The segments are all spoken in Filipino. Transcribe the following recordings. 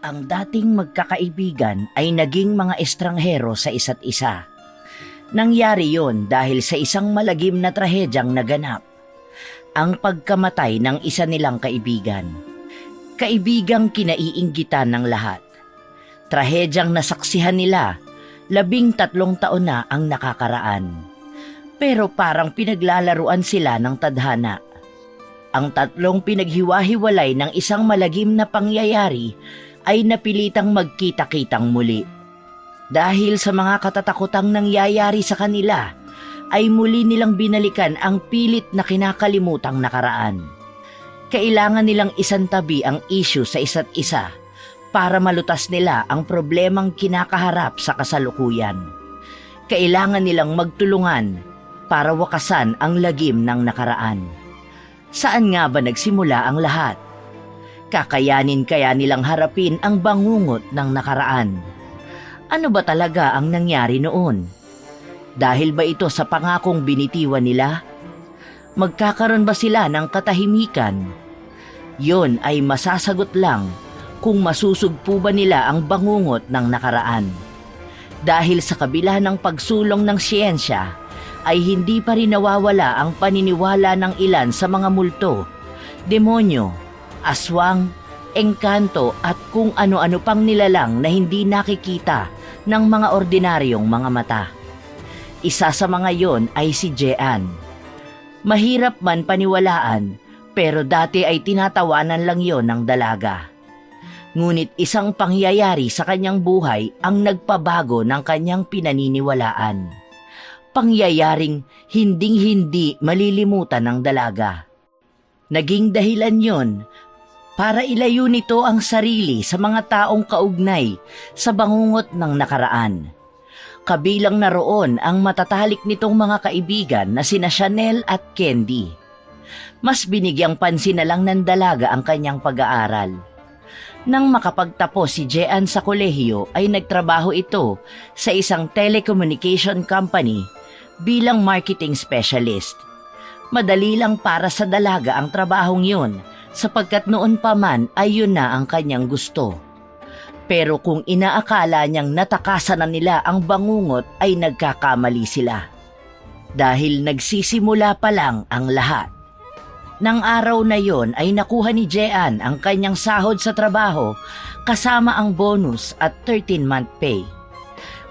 Ang dating magkakaibigan ay naging mga estranghero sa isa't isa. Nangyari yon dahil sa isang malagim na trahedyang naganap. Ang pagkamatay ng isa nilang kaibigan. Kaibigang kinaiinggitan ng lahat. Trahedyang nasaksihan nila, 13 taon na ang nakakaraan. Pero parang pinaglalaruan sila ng tadhana. Ang tatlong pinaghiwa-hiwalay ng isang malagim na pangyayari ay napilitang magkita-kitang muli. Dahil sa mga katatakutang nangyayari sa kanila, ay muli nilang binalikan ang pilit na kinakalimutang nakaraan. Kailangan nilang isantabi ang issue sa isa't isa para malutas nila ang problemang kinakaharap sa kasalukuyan. Kailangan nilang magtulungan para wakasan ang lagim ng nakaraan. Saan nga ba nagsimula ang lahat? Kakayanin kaya nilang harapin ang bangungot ng nakaraan? Ano ba talaga ang nangyari noon? Dahil ba ito sa pangakong binitiwan nila? Magkakaroon ba sila ng katahimikan? Yon ay masasagot lang kung masusugpo ba nila ang bangungot ng nakaraan. Dahil sa kabila ng pagsulong ng siyensya, ay hindi pa rin nawawala ang paniniwala ng ilan sa mga multo, demonyo, aswang, engkanto at kung ano-ano pang nilalang na hindi nakikita ng mga ordinaryong mga mata. Isa sa mga yon ay si Jean. Mahirap man paniwalaan, pero dati ay tinatawanan lang yon ng dalaga. Ngunit isang pangyayari sa kanyang buhay ang nagpabago ng kanyang pinaniniwalaan. Pangyayaring hinding-hindi malilimutan ng dalaga. Naging dahilan yon para ilayo nito ang sarili sa mga taong kaugnay sa bangungot ng nakaraan. Kabilang na roon ang matatalik nitong mga kaibigan na sina Chanel at Candy. Mas binigyang pansin na lang ng dalaga ang kanyang pag-aaral. Nang makapagtapos si Jean sa kolehiyo ay nagtrabaho ito sa isang telecommunication company bilang marketing specialist. Madali lang para sa dalaga ang trabahong yun sapagkat noon pa man ay yun na ang kanyang gusto. Pero kung inaakala niyang natakasan na nila ang bangungot ay nagkakamali sila. Dahil nagsisimula pa lang ang lahat. Nang araw na yon ay nakuha ni Jean ang kanyang sahod sa trabaho kasama ang bonus at 13-month pay.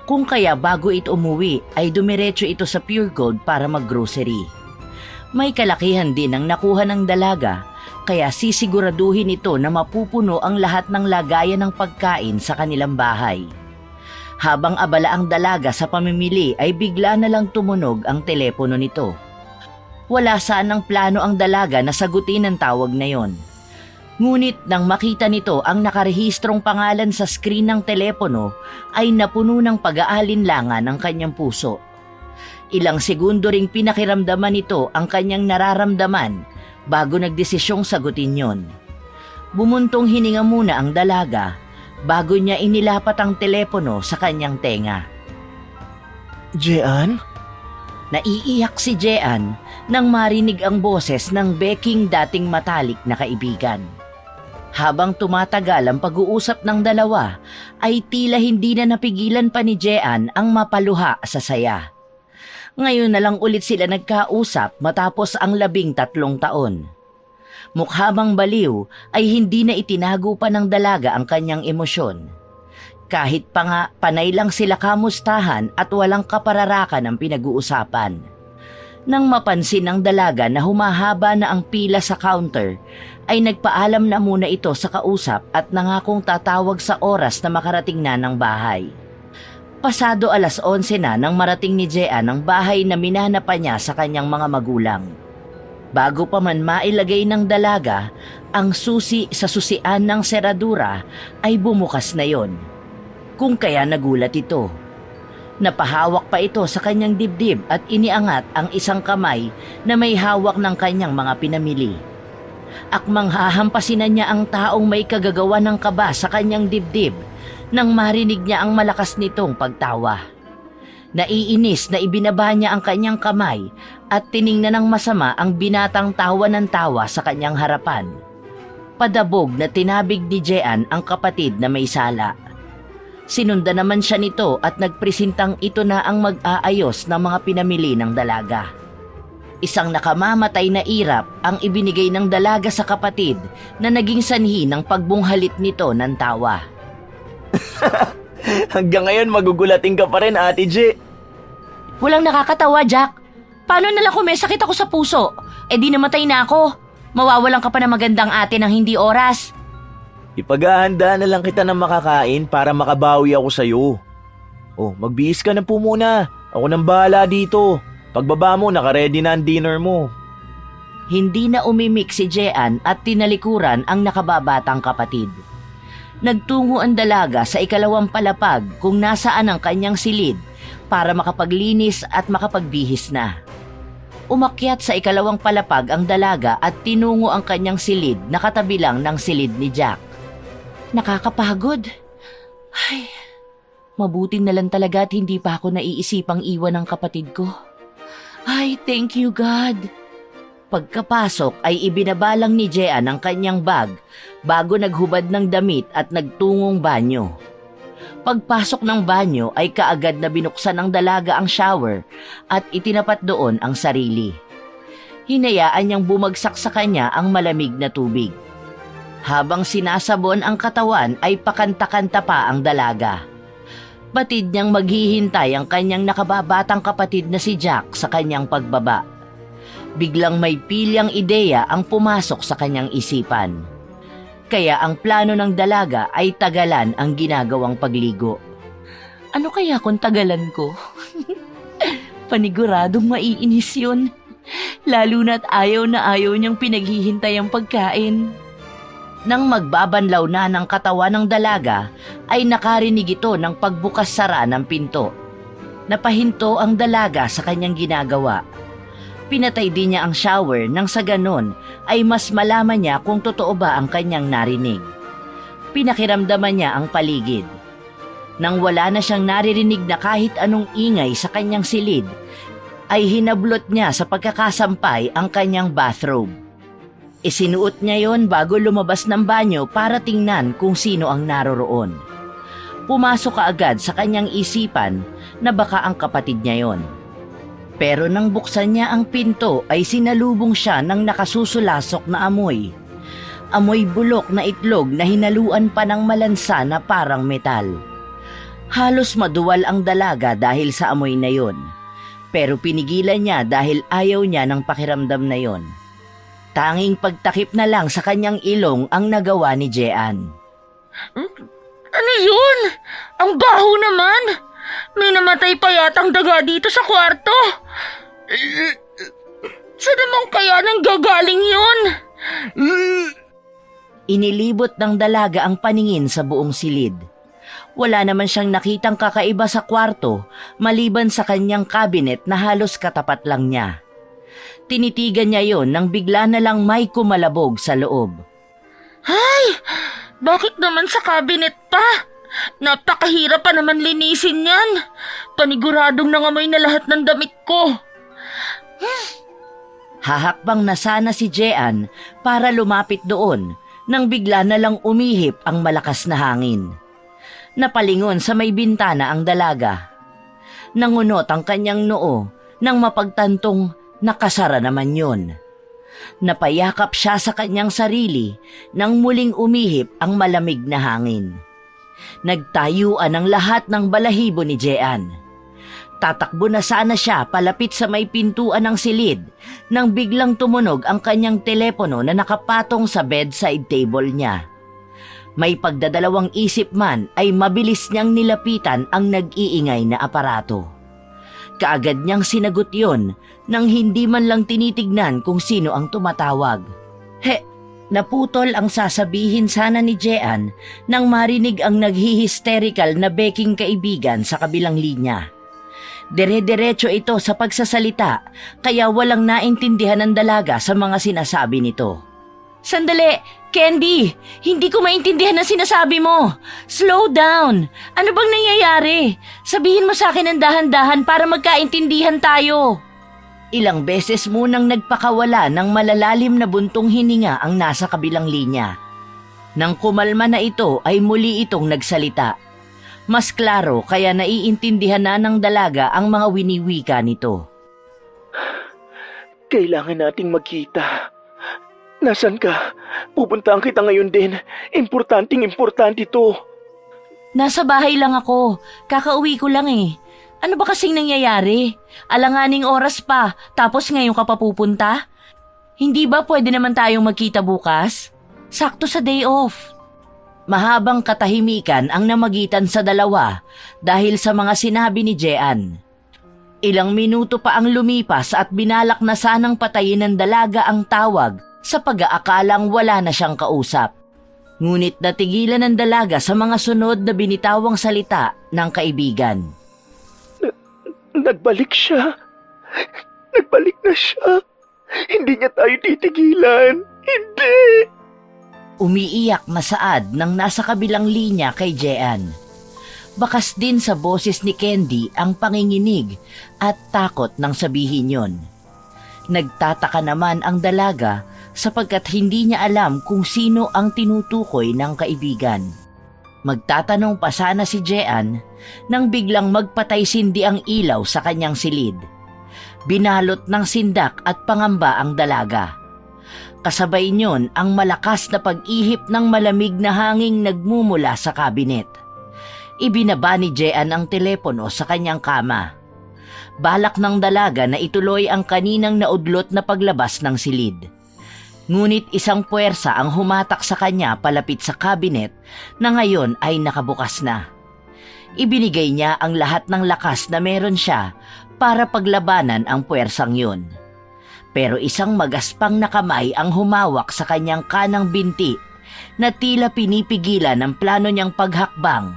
Kung kaya bago ito umuwi ay dumiretso ito sa Pure Gold para maggrocery. May kalakihan din ang nakuha ng dalaga kaya sisiguraduhin ito na mapupuno ang lahat ng lagayan ng pagkain sa kanilang bahay. Habang abala ang dalaga sa pamimili ay bigla na lang tumunog ang telepono nito. Wala sanang plano ang dalaga na sagutin ang tawag na yon. Ngunit nang makita nito ang nakarehistrong pangalan sa screen ng telepono ay napuno ng pag-aalinlangan ang kanyang puso. Ilang segundo ring pinakiramdaman nito ang kanyang nararamdaman bago nagdesisyong sagutin yon. Bumuntong hininga muna ang dalaga bago niya inilapat ang telepono sa kanyang tenga. Jean? Naiiyak si Jean nang marinig ang boses ng beking dating matalik na kaibigan. Habang tumatagal ang pag-uusap ng dalawa, ay tila hindi na napigilan pa ni Jean ang mapaluha sa saya. Ngayon na lang ulit sila nagkausap matapos ang 13 taon. Mukha bang baliw ay hindi na itinago pa ng dalaga ang kanyang emosyon. Kahit pa nga panay lang sila kamustahan at walang kapararakan ang pinag-uusapan. Nang mapansin ng dalaga na humahaba na ang pila sa counter, ay nagpaalam na muna ito sa kausap at nangakong tatawag sa oras na makarating na ng bahay. Pasado 11:00 na nang marating ni Jean ang bahay na minana pa niya sa kanyang mga magulang. Bago pa man mailagay ng dalaga, ang susi sa susian ng seradura ay bumukas na yon. Kung kaya nagulat ito. Napahawak pa ito sa kanyang dibdib at iniangat ang isang kamay na may hawak ng kanyang mga pinamili. Akmang hahampasin na niya ang taong may kagagawa ng kaba sa kanyang dibdib nang marinig niya ang malakas nitong pagtawa. Naiinis na ibinaba niya ang kanyang kamay at tiningnan ng masama ang binatang tawa ng tawa sa kanyang harapan. Padabog na tinabig ni Jean ang kapatid na may sala. Sinundan naman siya nito at nagpresintang ito na ang mag-aayos ng mga pinamili ng dalaga. Isang nakamamatay na irap ang ibinigay ng dalaga sa kapatid na naging sanhi ng pagbunghalit nito ng tawa. Hanggang ngayon magugulating ka pa rin, Ate J. Walang nakakatawa, Jack. Paano nalang kung may sakit ako sa puso? Di namatay na ako. Mawawalan ka pa ng magandang ate ng hindi oras. Ipaghahanda na lang kita ng makakain para makabawi ako sa'yo. Oh, magbihis ka na po muna. Ako nang bahala dito. Pagbaba mo, nakaredy na ang dinner mo. Hindi na umimik si Jean at tinalikuran ang nakababatang kapatid. Nagtungo ang dalaga sa ikalawang palapag kung nasaan ang kanyang silid para makapaglinis at makapagbihis na. Umakyat sa ikalawang palapag ang dalaga at tinungo ang kanyang silid na katabi lang ng silid ni Jack. Nakakapagod. Ay, mabuti na lang talaga at hindi pa ako naiisipang iwan ng kapatid ko. Ay, thank you God. Pagkapasok ay ibinabalang ni Jean ang kanyang bag bago naghubad ng damit at nagtungong banyo. Pagpasok ng banyo ay kaagad na binuksan ng dalaga ang shower at itinapat doon ang sarili. Hinayaan niyang bumagsak sa kanya ang malamig na tubig. Habang sinasabon ang katawan ay pakanta-kanta pa ang dalaga. Batid niyang maghihintay ang kanyang nakababatang kapatid na si Jack sa kanyang pagbaba. Biglang may pilyang ideya ang pumasok sa kanyang isipan. Kaya ang plano ng dalaga ay tagalan ang ginagawang pagligo. Ano kaya kung tagalan ko? Paniguradong maiinis yun. Lalo na't ayaw na ayaw niyang pinaghihintay ang pagkain. Nang magbabanlaw na ng katawan ng dalaga, ay nakarinig ito ng pagbukas-sara ng pinto. Napahinto ang dalaga sa kanyang ginagawa. Pinatay din niya ang shower nang sa ganon ay mas malaman niya kung totoo ba ang kanyang narinig. Pinakiramdaman niya ang paligid. Nang wala na siyang naririnig na kahit anong ingay sa kanyang silid, ay hinablot niya sa pagkakasampay ang kanyang bathrobe. Isinuot niya yon bago lumabas ng banyo para tingnan kung sino ang naroroon. Pumasok kaagad sa kanyang isipan na baka ang kapatid niya yon. Pero nang buksan niya ang pinto ay sinalubong siya ng nakasusulasok na amoy. Amoy bulok na itlog na hinaluan pa ng malansa na parang metal. Halos maduwal ang dalaga dahil sa amoy na yon. Pero pinigilan niya dahil ayaw niya ng pakiramdam na yon. Tanging pagtakip na lang sa kanyang ilong ang nagawa ni Jean. Ano yun? Ang baho naman! May namatay pa yatang daga dito sa kwarto. Saan naman kaya nang gagaling yun? Inilibot ng dalaga ang paningin sa buong silid. Wala naman siyang nakitang kakaiba sa kwarto maliban sa kanyang cabinet na halos katapat lang niya. Tinitigan niya yon nang bigla na lang may kumalabog sa loob. Ay! Bakit naman sa cabinet pa? Napakahirap pa naman linisin yan. Paniguradong nangamoy na lahat ng damit ko. Hahakbang na sana si Jean para lumapit doon nang bigla na lang umihip ang malakas na hangin. Napalingon sa may bintana ang dalaga. Nangunot ang kanyang noo nang mapagtantong nakasara naman yun. Napayakap siya sa kanyang sarili nang muling umihip ang malamig na hangin. Nagtayuan ang lahat ng balahibo ni Jean. Tatakbo na sana siya palapit sa may pintuan ng silid nang biglang tumunog ang kanyang telepono na nakapatong sa bedside table niya. May pagdadalawang isip man ay mabilis niyang nilapitan ang nag-iingay na aparato. Kaagad niyang sinagot yon nang hindi man lang tinitignan kung sino ang tumatawag. Naputol ang sasabihin sana ni Jean nang marinig ang naghihisterical na beking kaibigan sa kabilang linya. Dire-diretso ito sa pagsasalita kaya walang naintindihan ng dalaga sa mga sinasabi nito. Sandali! Candy! Hindi ko maintindihan ang sinasabi mo! Slow down! Ano bang nangyayari? Sabihin mo sa akin ng dahan-dahan para magkaintindihan tayo! Ilang beses munang nagpakawala ng malalalim na buntong hininga ang nasa kabilang linya. Nang kumalma na ito ay muli itong nagsalita. Mas klaro kaya naiintindihan na ng dalaga ang mga winiwika nito. Kailangan nating magkita. Nasaan ka? Pupuntahan kita ngayon din. Importante to. Nasa bahay lang ako. Kakauwi ko lang eh. Ano ba kasing nangyayari? Alanganing oras pa, tapos ngayon ka pa pupunta? Hindi ba pwede naman tayong magkita bukas? Sakto sa day off. Mahabang katahimikan ang namagitan sa dalawa dahil sa mga sinabi ni Jean. Ilang minuto pa ang lumipas at binalak na sanang patayin ng dalaga ang tawag sa pag-aakalang wala na siyang kausap. Ngunit natigilan ng dalaga sa mga sunod na binitawang salita ng kaibigan. Nagbalik siya. Nagbalik na siya. Hindi niya tayo titigilan. Hindi! Umiiyak na saad ng nasa kabilang linya kay Jean. Bakas din sa boses ni Candy ang panginginig at takot nang sabihin yon. Nagtataka naman ang dalaga sapagkat hindi niya alam kung sino ang tinutukoy ng kaibigan. Magtatanong pa sana si Jean nang biglang magpatay-sindi ang ilaw sa kanyang silid. Binalot ng sindak at pangamba ang dalaga. Kasabay niyon ang malakas na pag-ihip ng malamig na hanging nagmumula sa kabinet. Ibinaba ni Jean ang telepono sa kanyang kama. Balak ng dalaga na ituloy ang kaninang naudlot na paglabas ng silid. Ngunit isang puwersa ang humatak sa kanya palapit sa kabinet na ngayon ay nakabukas na. Ibinigay niya ang lahat ng lakas na meron siya para paglabanan ang puwersang yun. Pero isang magaspang na kamay ang humawak sa kanyang kanang binti na tila pinipigilan ang plano niyang paghakbang.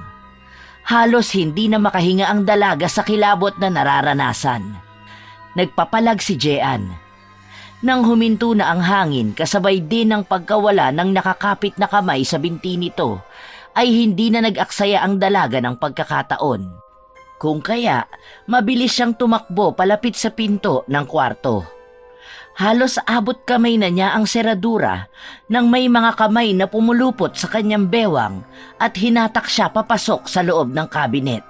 Halos hindi na makahinga ang dalaga sa kilabot na nararanasan. Nagpapalag si Jean. Nang huminto na ang hangin kasabay din ng pagkawala ng nakakapit na kamay sa binti nito, ay hindi na nag-aksaya ang dalaga ng pagkakataon. Kung kaya, mabilis siyang tumakbo palapit sa pinto ng kwarto. Halos abot kamay na niya ang seradura nang may mga kamay na pumulupot sa kanyang bewang at hinatak siya papasok sa loob ng kabinet.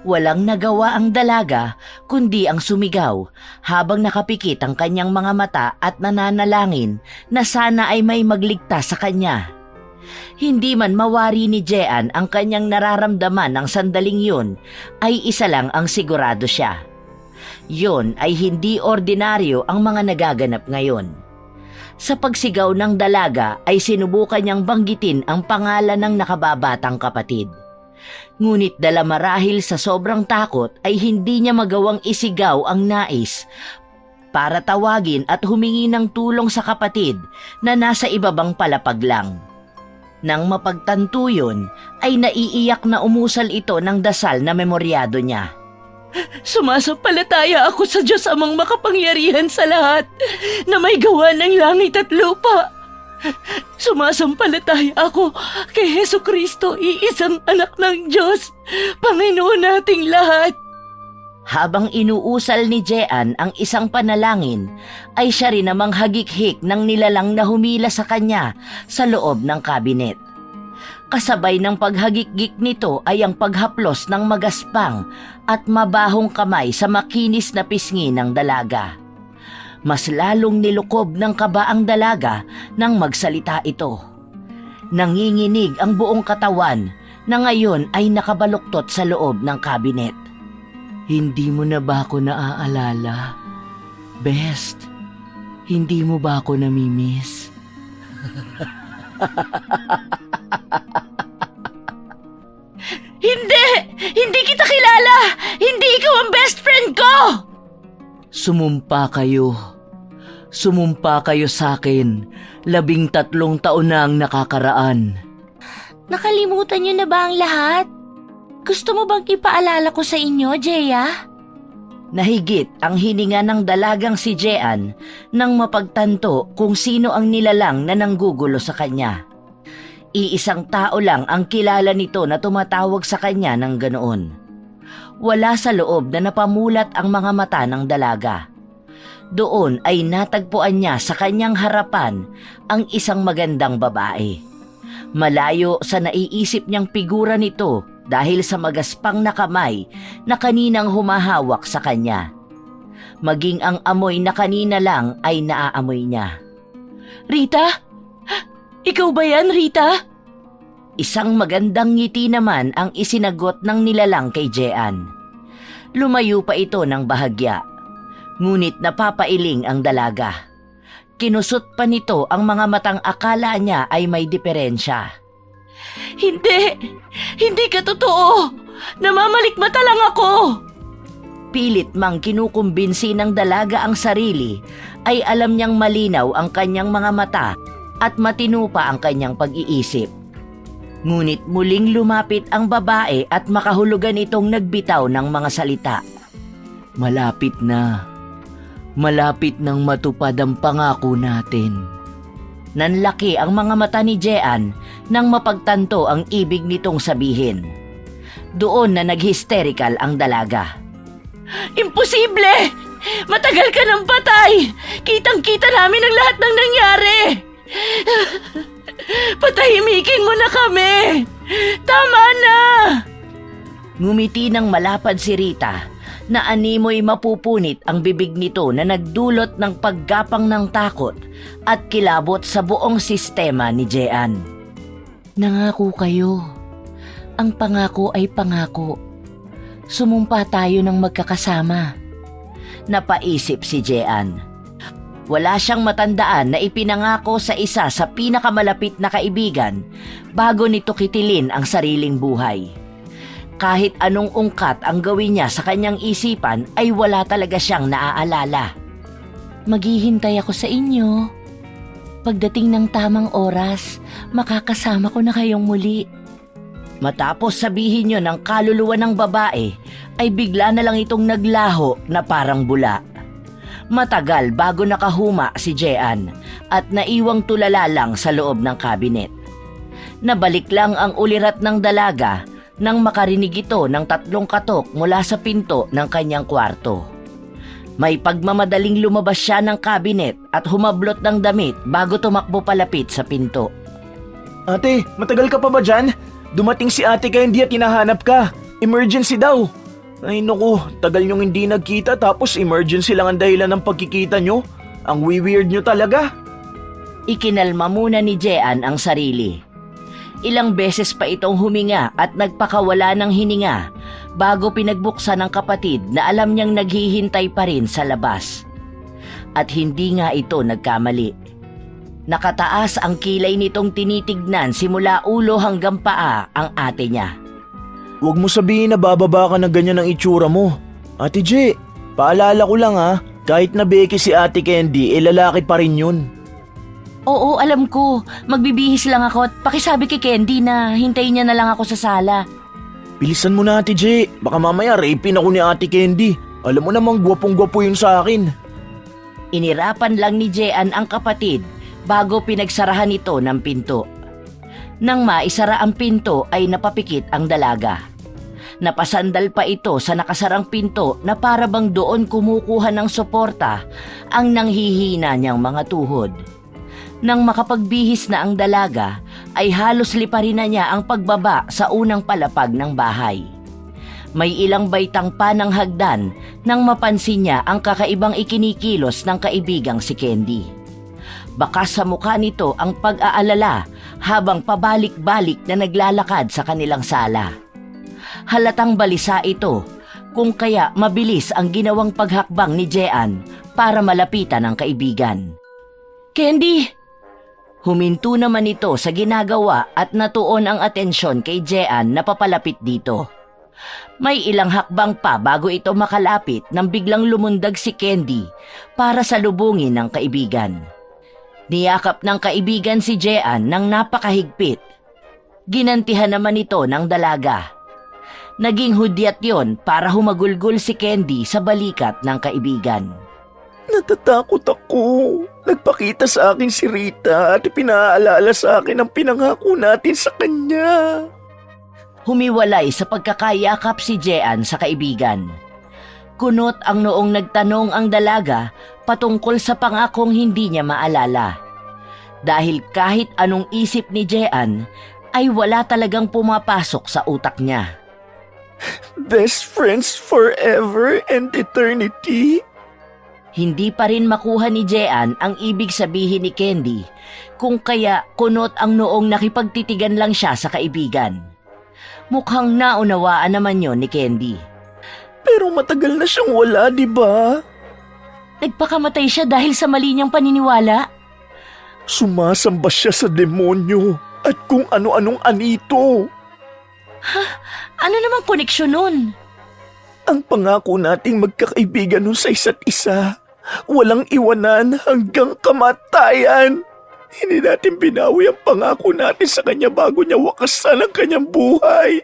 Walang nagawa ang dalaga kundi ang sumigaw habang nakapikit ang kanyang mga mata at nananalangin na sana ay may magligtas sa kanya. Hindi man mawari ni Jean ang kanyang nararamdaman ng sandaling yun, ay isa lang ang sigurado siya. Yun ay hindi ordinaryo ang mga nagaganap ngayon. Sa pagsigaw ng dalaga ay sinubukan niyang banggitin ang pangalan ng nakababatang kapatid. Ngunit dala marahil sa sobrang takot ay hindi niya magawang isigaw ang nais para tawagin at humingi ng tulong sa kapatid na nasa ibabang palapag lang. Nang mapagtanto yun, ay naiiyak na umusal ito ng dasal na memoryado niya. Sumasampalataya ako sa Diyos amang makapangyarihan sa lahat na may gawa ng langit at lupa. Sumasampalataya ako kay Hesu Kristo, iisang anak ng Diyos, Panginoon nating lahat. Habang inuusal ni Jean ang isang panalangin, ay siya rin namang hagikhik ng nilalang na humila sa kanya sa loob ng kabinet. Kasabay ng paghagikgik nito ay ang paghaplos ng magaspang at mabahong kamay sa makinis na pisngi ng dalaga. Mas lalong nilukob ng kaba ang dalaga nang magsalita ito. Nanginginig ang buong katawan na ngayon ay nakabaluktot sa loob ng kabinet. Hindi mo na ba ako naaalala? Best, hindi mo ba ako namimiss? Hindi! Hindi kita kilala! Hindi ikaw ang best friend ko! Sumumpa kayo. Sumumpa kayo sa akin. 13 taon na ang nakakaraan. Nakalimutan niyo na ba ang lahat? Gusto mo bang ipaalala ko sa inyo, Jeya? Nahigit ang hininga ng dalagang si Jean nang mapagtanto kung sino ang nilalang na nanggugulo sa kanya. Iisang tao lang ang kilala nito na tumatawag sa kanya ng ganoon. Wala sa loob na napamulat ang mga mata ng dalaga. Doon ay natagpuan niya sa kanyang harapan ang isang magandang babae. Malayo sa naiisip niyang figura nito dahil sa magaspang na kamay na kaninang humahawak sa kanya. Maging ang amoy na kanina lang ay naaamoy niya. "Rita? Ikaw ba yan, Rita?" Isang magandang ngiti naman ang isinagot ng nilalang kay Jean. Lumayo pa ito ng bahagya, ngunit napapailing ang dalaga. Kinusot pa nito ang mga matang akala niya ay may diferensya. Hindi ka totoo! Namamalikmata lang ako!" Pilit mang kinukumbinsi ng dalaga ang sarili, ay alam niyang malinaw ang kanyang mga mata at matino pa ang kanyang pag-iisip. Ngunit muling lumapit ang babae at makahulugan itong nagbitaw ng mga salita. "Malapit na. Malapit nang matupad ang pangako natin." Nanlaki ang mga mata ni Jean nang mapagtanto ang ibig nitong sabihin. Doon na nag-hysterical ang dalaga. "Imposible! Matagal ka ng patay! Kitang-kita namin ang lahat ng nangyari! Patahimikin mo na kami! Tama na!" Ngumiti ng malapad si Rita na animoy mapupunit ang bibig nito na nagdulot ng paggapang ng takot at kilabot sa buong sistema ni Jean. "Nangako kayo. Ang pangako ay pangako. Sumumpa tayo ng magkakasama." Napaisip si Jean. Wala siyang matandaan na ipinangako sa isa sa pinakamalapit na kaibigan bago nito kitilin ang sariling buhay. Kahit anong ungkat ang gawin niya sa kanyang isipan ay wala talaga siyang naaalala. "Maghihintay ako sa inyo. Pagdating ng tamang oras, makakasama ko na kayong muli." Matapos sabihin yun ng kaluluwa ng babae, ay bigla na lang itong naglaho na parang bula. Matagal bago nakahuma si Jean at naiwang tulala lang sa loob ng kabinet. Nabalik lang ang ulirat ng dalaga nang makarinig ito ng 3 katok mula sa pinto ng kanyang kwarto. May pagmamadaling lumabas siya ng kabinet at humablot ng damit bago tumakbo palapit sa pinto. Ate, matagal ka pa ba dyan? Dumating si ate kaya hindi at hinahanap ka. Emergency daw. Ay naku, tagal nyong hindi nagkita tapos emergency lang ang dahilan ng pagkikita nyo. Ang weird nyo talaga. Ikinalma muna ni Jean ang sarili. Ilang beses pa itong huminga at nagpakawala ng hininga bago pinagbuksan ng kapatid na alam niyang naghihintay pa rin sa labas. At hindi nga ito nagkamali. Nakataas ang kilay nitong tinitignan simula ulo hanggang paa ang ate niya. Huwag mo sabihin na bababa ka na ganyan ang itsura mo. Ate J, paalala ko lang ha, kahit na beke si Ate Candy, lalaki pa rin yun. Oo, alam ko. Magbibihis lang ako at pakisabi kay Candy na hintayin niya na lang ako sa sala. Bilisan mo na Ate J, baka mamaya rapin ako ni Ate Candy. Alam mo namang gwapong-gwapo yun sa akin. Inirapan lang ni Jean ang kapatid bago pinagsarahan ito ng pinto. Nang maisara ang pinto ay napapikit ang dalaga. Napasandal pa ito sa nakasarang pinto na para bang doon kumukuha ng suporta ang nanghihina niyang mga tuhod. Nang makapagbihis na ang dalaga ay halos liparin na niya ang pagbaba sa unang palapag ng bahay. May ilang baitang pa ng hagdan nang mapansin niya ang kakaibang ikinikilos ng kaibigang si Candy. Bakas sa mukha nito ang pag-aalala habang pabalik-balik na naglalakad sa kanilang sala. Halatang balisa ito kung kaya mabilis ang ginawang paghakbang ni Jean para malapitan ang kaibigan. "Candy!" Huminto naman ito sa ginagawa at natuon ang atensyon kay Jean na papalapit dito. May ilang hakbang pa bago ito makalapit nang biglang lumundag si Candy para salubungin ng kaibigan. Niyakap ng kaibigan si Jean ng napakahigpit. Ginantihan naman ito ng dalaga. Naging hudyat yon para humagulgol si Candy sa balikat ng kaibigan. Natatakot ako. Nagpakita sa akin si Rita at pinaalala sa akin ang pinangako natin sa kanya. Humiwalay sa pagkakayakap si Jean sa kaibigan. Kunot ang noong nagtanong ang dalaga patungkol sa pangakong hindi niya maalala. Dahil kahit anong isip ni Jean, ay wala talagang pumapasok sa utak niya. Best friends forever and eternity? Hindi pa rin makuha ni Jean ang ibig sabihin ni Candy, kung kaya kunot ang noong nakipagtitigan lang siya sa kaibigan. Mukhang naunawaan naman yon ni Candy. Pero matagal na siyang wala, di ba? Nagpakamatay siya dahil sa mali niyang paniniwala? Sumasamba siya sa demonyo at kung ano-anong anito. Ano namang koneksyon nun? Ang pangako nating magkakaibigan nun sa isa't isa, walang iwanan hanggang kamatayan. Hindi natin binawi ang pangako natin sa kanya bago niya wakasan ang kanyang buhay.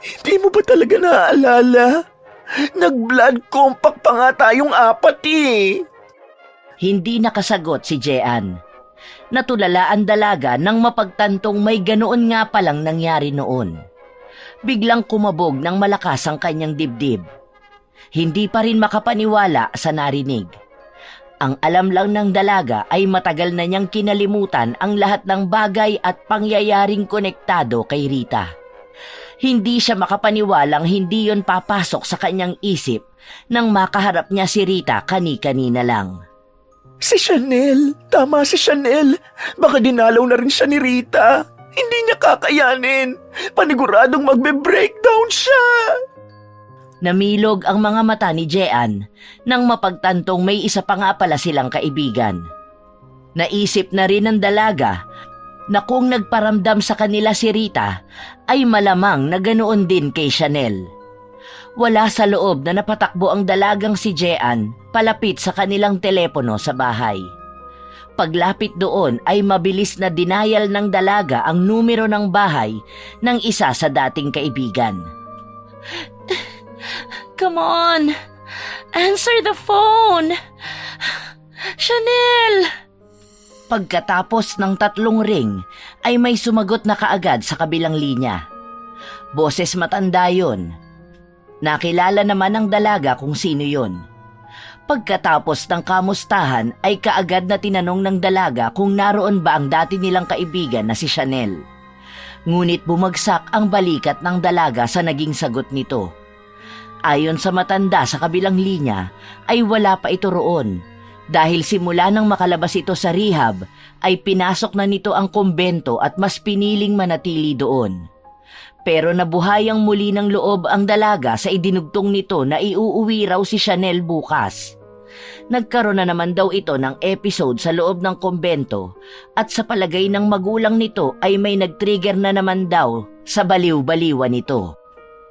Hindi mo ba talaga naaalala? Nag-blood compact pa nga tayong apat eh. Hindi nakasagot si Jean. Natulala ang dalaga nang mapagtantong may ganoon nga palang nangyari noon. Biglang kumabog ng malakas ang kanyang dibdib. Hindi pa rin makapaniwala sa narinig. Ang alam lang ng dalaga ay matagal na niyang kinalimutan ang lahat ng bagay at pangyayaring konektado kay Rita. Hindi siya makapaniwalang hindi yon papasok sa kanyang isip nang makaharap niya si Rita kani-kanina lang. Si Chanel! Tama si Chanel! Baka dinalaw na rin siya ni Rita. Hindi niya kakayanin. Paniguradong magbe-breakdown siya. Namilog ang mga mata ni Jean nang mapagtantong may isa pa nga pala silang kaibigan. Naisip na rin ng dalaga na kung nagparamdam sa kanila si Rita ay malamang na ganoon din kay Chanel. Wala sa loob na napatakbo ang dalagang si Jean palapit sa kanilang telepono sa bahay. Paglapit doon ay mabilis na dinayal ng dalaga ang numero ng bahay ng isa sa dating kaibigan. Come on! Answer the phone! Chanel! Pagkatapos ng 3 ring ay may sumagot na kaagad sa kabilang linya. Boses matanda yon. Nakilala naman ng dalaga kung sino yon. Pagkatapos ng kamustahan ay kaagad na tinanong ng dalaga kung naroon ba ang dati nilang kaibigan na si Chanel. Ngunit bumagsak ang balikat ng dalaga sa naging sagot nito. Ayon sa matanda sa kabilang linya ay wala pa ito roon dahil simula nang makalabas ito sa rehab ay pinasok na nito ang kumbento at mas piniling manatili doon. Pero nabuhayang muli ng loob ang dalaga sa idinugtong nito na iuuwi raw si Chanel bukas. Nagkaroon na naman daw ito ng episode sa loob ng kumbento at sa palagay ng magulang nito ay may nag-trigger na naman daw sa baliw-baliwan nito.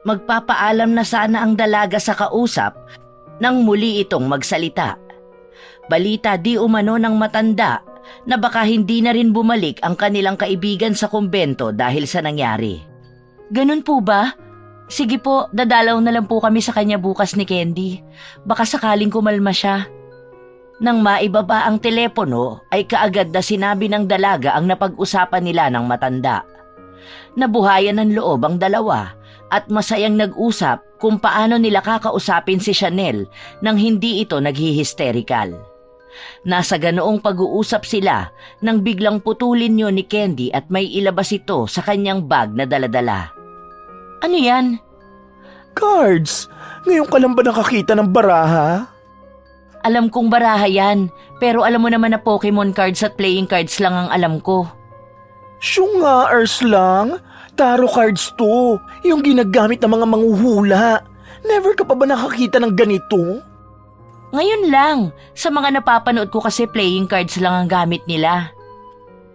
Magpapaalam na sana ang dalaga sa kausap nang muli itong magsalita. Balita di umano ng matanda na baka hindi na rin bumalik ang kanilang kaibigan sa kumbento dahil sa nangyari. Ganun po ba? Sige po, dadalaw na lang po kami sa kanya bukas ni Candy. Baka sakaling kumalma siya. Nang maibaba ang telepono ay kaagad na sinabi ng dalaga ang napag-usapan nila ng matanda. Nabuhayan ng loob ang dalawa at masayang nag-usap kung paano nila kakausapin si Chanel nang hindi ito naghihisterikal. Nasa ganoong pag-uusap sila nang biglang putulin niyo ni Candy at may ilabas ito sa kanyang bag na daladala. Ano yan? Cards! Ngayon ka lang ba nakakita ng baraha? Alam kong baraha yan, pero alam mo naman na Pokemon cards at playing cards lang ang alam ko. Syunga, lang. Tarot cards to. Yung ginagamit ng mga manghuhula. Never ka pa ba nakakita ng ganito? Ngayon lang. Sa mga napapanood ko kasi playing cards lang ang gamit nila.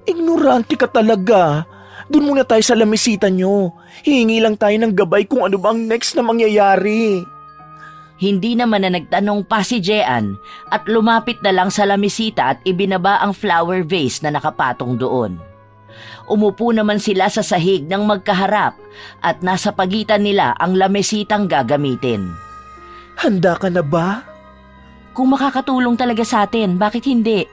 Ignorante ka talaga. Doon muna tayo sa lamisita nyo. Hihingi lang tayo ng gabay kung ano ba ang next na mangyayari. Hindi naman na nagtanong pa si Jean at lumapit na lang sa lamisita at ibinaba ang flower vase na nakapatong doon. Umupo naman sila sa sahig ng magkaharap at nasa pagitan nila ang lamesitang gagamitin. Handa ka na ba? Kung makakatulong talaga sa atin, bakit hindi?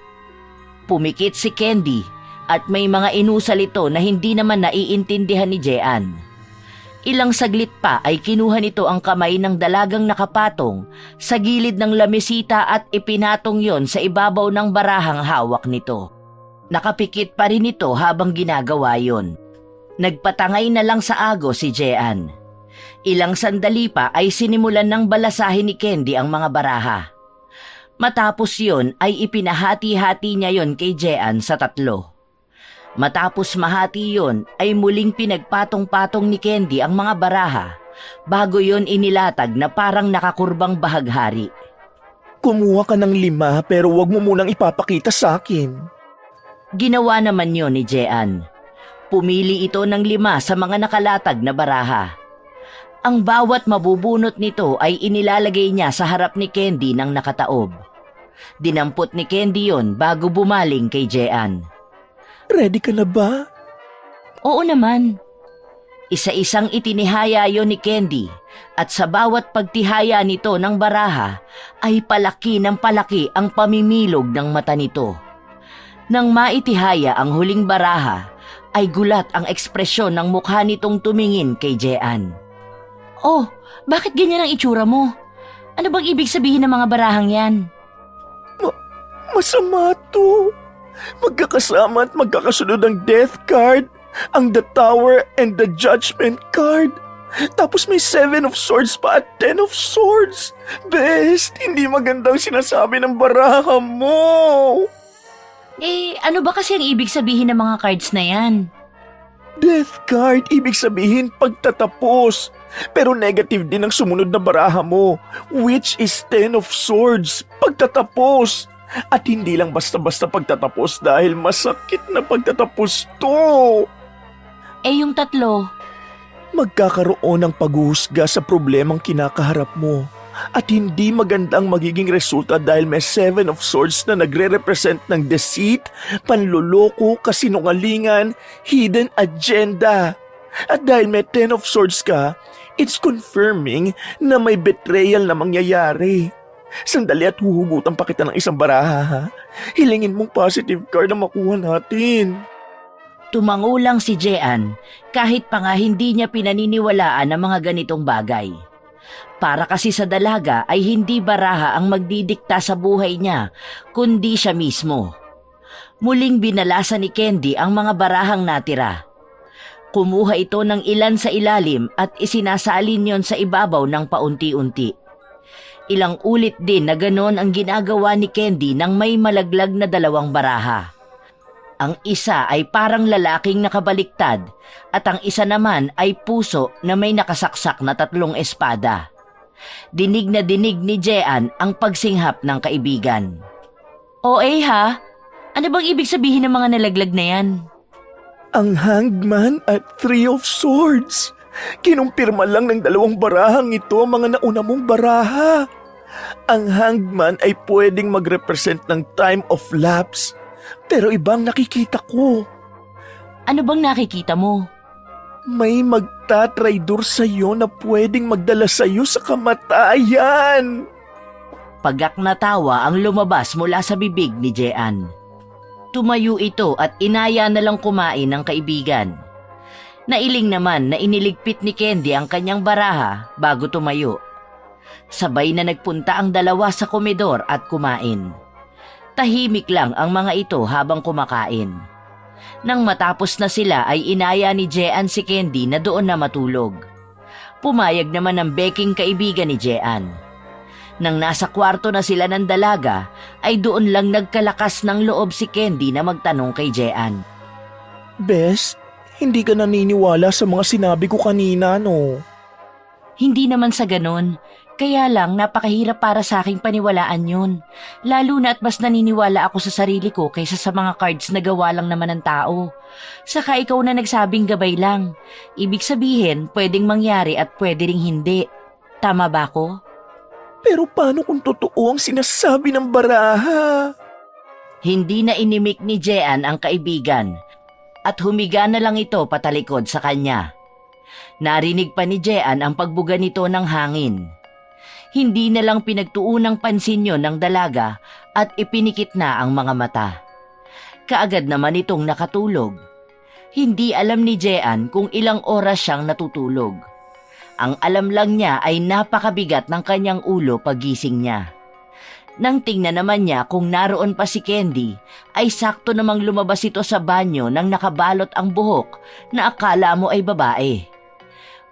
Pumikit si Candy at may mga inusal ito na hindi naman naiintindihan ni Jean. Ilang saglit pa ay kinuha nito ang kamay ng dalagang nakapatong sa gilid ng lamesita at ipinatong yon sa ibabaw ng barahang hawak nito. Nakapikit pa rin ito habang ginagawa yon. Nagpatangay na lang sa ago si Jean. Ilang sandali pa ay sinimulan ng balasahin ni Candy ang mga baraha. Matapos yon ay ipinahati-hati niya yon kay Jean sa 3. Matapos mahati yon ay muling pinagpatong-patong ni Candy ang mga baraha bago yon inilatag na parang nakakurbang bahaghari. Kumuha ka ng 5 pero wag mo munang ipapakita sa akin. Ginawa naman yon ni Jean. Pumili ito ng 5 sa mga nakalatag na baraha. Ang bawat mabubunot nito ay inilalagay niya sa harap ni Candy ng nakataob. Dinampot ni Candy yon bago bumaling kay Jean. Ready ka na ba? Oo naman. Isa-isang itinihaya yon ni Candy at sa bawat pagtihaya nito ng baraha ay palaki ng palaki ang pamimilog ng mata nito. Nang maitihaya ang huling baraha ay gulat ang ekspresyon ng mukha nitong tumingin kay Jean. Oh, bakit ganyan ang itsura mo? Ano bang ibig sabihin ng mga barahang yan? Masama to. Magkakasama at magkakasunod ang death card, ang the tower and the judgment card. Tapos may 7 of swords pa at 10 of swords. Best, hindi magandang sinasabi ng baraha mo. Ano ba kasi ang ibig sabihin ng mga cards na yan? Death card, ibig sabihin pagtatapos. Pero negative din ang sumunod na baraha mo, which is 10 of swords, pagtatapos. At hindi lang basta-basta pagtatapos dahil masakit na pagtatapos to. Yung 3? Magkakaroon ng paghuhusga sa problemang kinakaharap mo. At hindi magandang magiging resulta dahil may 7 of swords na nagre-represent ng deceit, panloloko, kasinungalingan, hidden agenda. At dahil may 10 of swords ka, it's confirming na may betrayal na mangyayari. Sandali at huhugutan pa kita ng isang baraha, ha? Hilingin mong positive card na makuha natin. Tumangulang si Jean kahit pa nga hindi niya pinaniniwalaan ang mga ganitong bagay. Para kasi sa dalaga ay hindi baraha ang magdidikta sa buhay niya, kundi siya mismo. Muling binalasa ni Candy ang mga barahang natira. Kumuha ito ng ilan sa ilalim at isinasalin yon sa ibabaw ng paunti-unti. Ilang ulit din na ganon ang ginagawa ni Candy nang may malaglag na 2 baraha. Ang isa ay parang lalaking nakabaliktad at ang isa naman ay puso na may nakasaksak na 3 espada. Dinig na dinig ni Jean ang pagsinghap ng kaibigan. Ha? Ano bang ibig sabihin ng mga nalaglag na yan? Ang hangman at 3 of swords. Kinumpirma lang ng 2 barahang ito ang mga nauna mong baraha. Ang hangman ay pwedeng mag-represent ng time of lapse. Pero ibang nakikita ko. Ano bang nakikita mo? May magtatraidor sa'yo na pwedeng magdala sa'yo sa kamatayan. Pagak na tawa ang lumabas mula sa bibig ni Jean. Tumayo ito at inaya na lang kumain ng kaibigan. Nailing naman na iniligpit ni Candy ang kanyang baraha bago tumayo. Sabay na nagpunta ang 2 sa komedor at kumain. Tahimik lang ang mga ito habang kumakain. Nang matapos na sila ay inaya ni Jean si Candy na doon na matulog. Pumayag naman ang beking kaibigan ni Jean. Nang nasa kwarto na sila ng dalaga ay doon lang nagkalakas ng loob si Candy na magtanong kay Jean. Best, hindi ka naniniwala sa mga sinabi ko kanina, no? Hindi naman sa ganon. Kaya lang napakahirap para sa aking paniwalaan yun. Lalo na at mas naniniwala ako sa sarili ko kaysa sa mga cards na gawa lang naman ng tao. Saka ikaw na nagsabing gabay lang. Ibig sabihin, pwedeng mangyari at pwede ring hindi. Tama ba ako? Pero paano kung totoo ang sinasabi ng baraha? Hindi na inimik ni Jean ang kaibigan at humiga na lang ito patalikod sa kanya. Narinig pa ni Jean ang pagbuga nito ng hangin. Hindi na lang pinagtuunang pansin yon ng dalaga at ipinikit na ang mga mata. Kaagad naman itong nakatulog. Hindi alam ni Jean kung ilang oras siyang natutulog. Ang alam lang niya ay napakabigat ng kanyang ulo pagising niya. Nang tingnan naman niya kung naroon pa si Candy, ay sakto namang lumabas ito sa banyo nang nakabalot ang buhok na akala mo ay babae.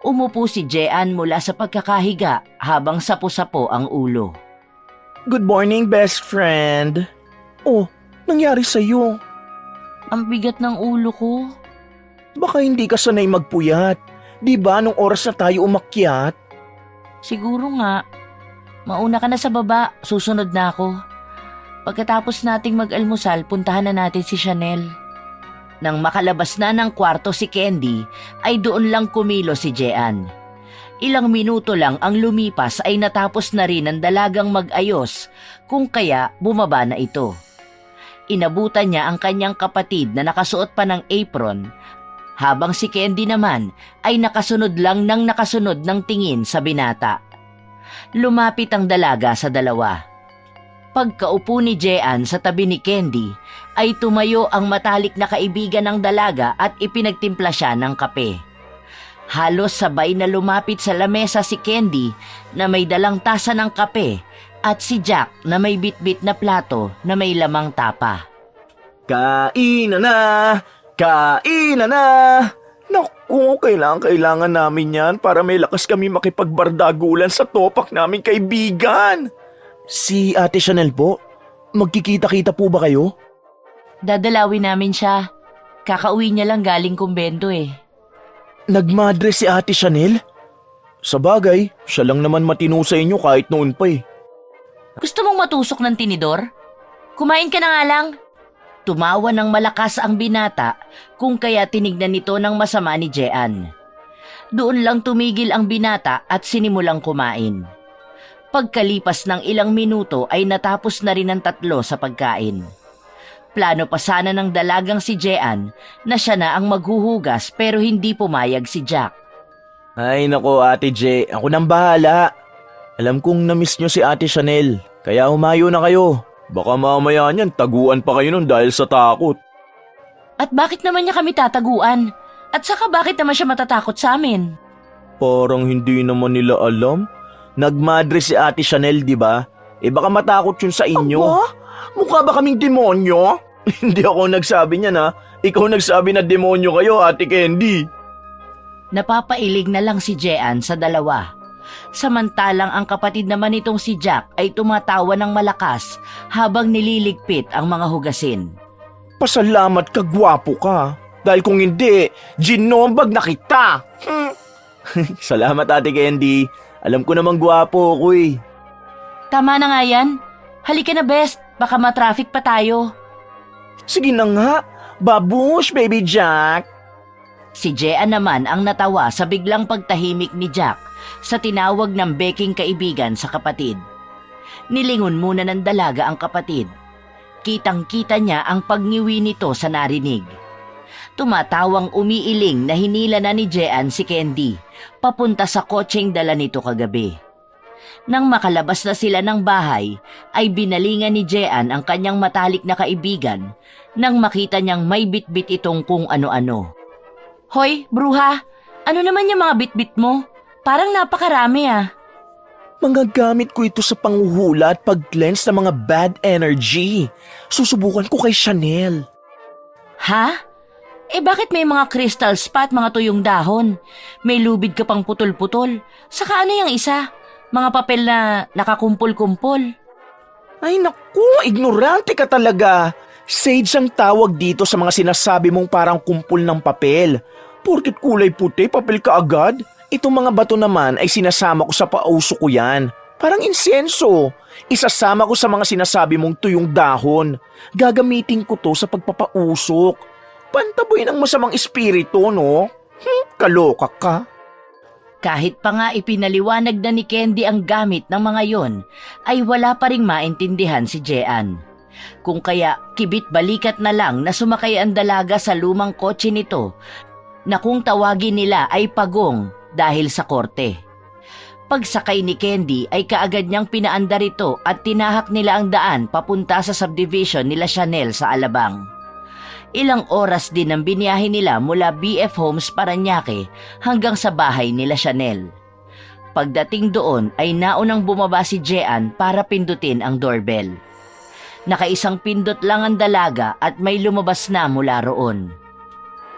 Umupo si Jean mula sa pagkakahiga habang sapo-sapo ang ulo. Good morning, best friend. Oh, nangyari sa'yo? Ang bigat ng ulo ko. Baka hindi ka sanay magpuyat. Di ba nung oras na tayo umakyat? Siguro nga. Mauna ka na sa baba, susunod na ako. Pagkatapos nating mag-almusal, puntahan na natin si Chanel. Nang makalabas na ng kwarto si Candy, ay doon lang kumilo si Jean. Ilang minuto lang ang lumipas ay natapos na rin ang dalagang mag-ayos, kung kaya bumaba na ito. Inabutan niya ang kanyang kapatid na nakasuot pa ng apron, habang si Candy naman ay nakasunod lang ng nakasunod ng tingin sa binata. Lumapit ang dalaga sa dalawa. Pagkaupo ni Jean sa tabi ni Candy, ay tumayo ang matalik na kaibigan ng dalaga at ipinagtimpla siya ng kape. Halos sabay na lumapit sa lamesa si Candy na may dalang tasa ng kape at si Jack na may bitbit na plato na may lamang tapa. Kainan na! Kainan na! Naku, kailangan namin yan para may lakas kami makipagbardagulan sa topak naming kaibigan. Si Ate Chanel po, magkikita-kita po ba kayo? Dadalawin namin siya. Kakauwi niya lang galing kumbento eh. Nagmadre si Ate Chanel? Sa bagay, siya lang naman matino sa inyo kahit noon pa eh. Gusto mong matusok ng tinidor? Kumain ka na nga lang. Tumawa ng malakas ang binata kung kaya tinignan nito ng masama ni Jean. Doon lang tumigil ang binata at sinimulang kumain. Pagkalipas ng ilang minuto ay natapos na rin ang tatlo sa pagkain. Plano pa sana ng dalagang si Jean na siya na ang maghuhugas pero hindi pumayag si Jack. Ay nako Ate Je, ako nang bahala. Alam kong na-miss nyo si Ate Chanel, kaya humayo na kayo. Baka mamaya niyan taguan pa kayo nun dahil sa takot. At bakit naman niya kami tataguan? At saka bakit naman siya matatakot sa amin? Parang hindi naman nila alam. Nagmadre si Ate Chanel, di ba? Eh baka matakot yun sa inyo. Aba? Mukha ba kaming demonyo? Hindi ako nagsabi niyan ha. Ikaw nagsabi na demonyo kayo, Ate Candy. Napapailig na lang si Jean sa dalawa. Samantalang ang kapatid naman nitong si Jack ay tumatawa ng malakas habang nililigpit ang mga hugasin. Pasalamat ka, gwapo ka. Dahil kung hindi, ginombag na kita. Salamat Ate Candy. Alam ko namang gwapo ako eh. Tama na nga yan. Halika na best, baka matraffic pa tayo. Sige na nga, babush baby Jack. Si Jean naman ang natawa sa biglang pagtahimik ni Jack sa tinawag ng beking kaibigan sa kapatid. Nilingon muna ng dalaga ang kapatid. Kitang-kita niya ang pagngiwi nito sa narinig. Tumatawang umiiling na hinila na ni Jean si Candy papunta sa kotseng dala nito kagabi. Nang makalabas na sila ng bahay, ay binalingan ni Jean ang kanyang matalik na kaibigan nang makita niyang may bitbit itong kung ano-ano. Hoy, bruha! Ano naman yung mga bitbit mo? Parang napakarami ah. Mga gamit ko ito sa panghuhula at pag-cleanse ng mga bad energy. Susubukan ko kay Chanel. Ha? Eh bakit may mga crystal spot, mga tuyong dahon? May lubid ka pang putol-putol. Saka ano yung isa? Mga papel na nakakumpol-kumpol. Ay naku, ignorante ka talaga. Sage ang tawag dito sa mga sinasabi mong parang kumpul ng papel. Porket kulay puti, papel ka agad. Itong mga bato naman ay sinasama ko sa pauso ko yan. Parang insenso. Isasama ko sa mga sinasabi mong tuyong dahon. Gagamitin ko to sa pagpapausok. Pantaboy ng masamang espiritu, no? Kaloka ka. Kahit pa nga ipinaliwanag na ni Candy ang gamit ng mga yon, ay wala pa ring maintindihan si Jean. Kung kaya kibit balikat na lang na sumakay ang dalaga sa lumang kotse nito na kung tawagin nila ay pagong dahil sa korte. Pagsakay ni Candy ay kaagad niyang pinaandar ito at tinahak nila ang daan papunta sa subdivision nila Chanel sa Alabang. Ilang oras din ang biniyahe nila mula BF Homes Parañaque hanggang sa bahay nila Chanel. Pagdating doon ay naunang bumaba si Jean para pindutin ang doorbell. Nakaisang pindot lang ang dalaga at may lumabas na mula roon.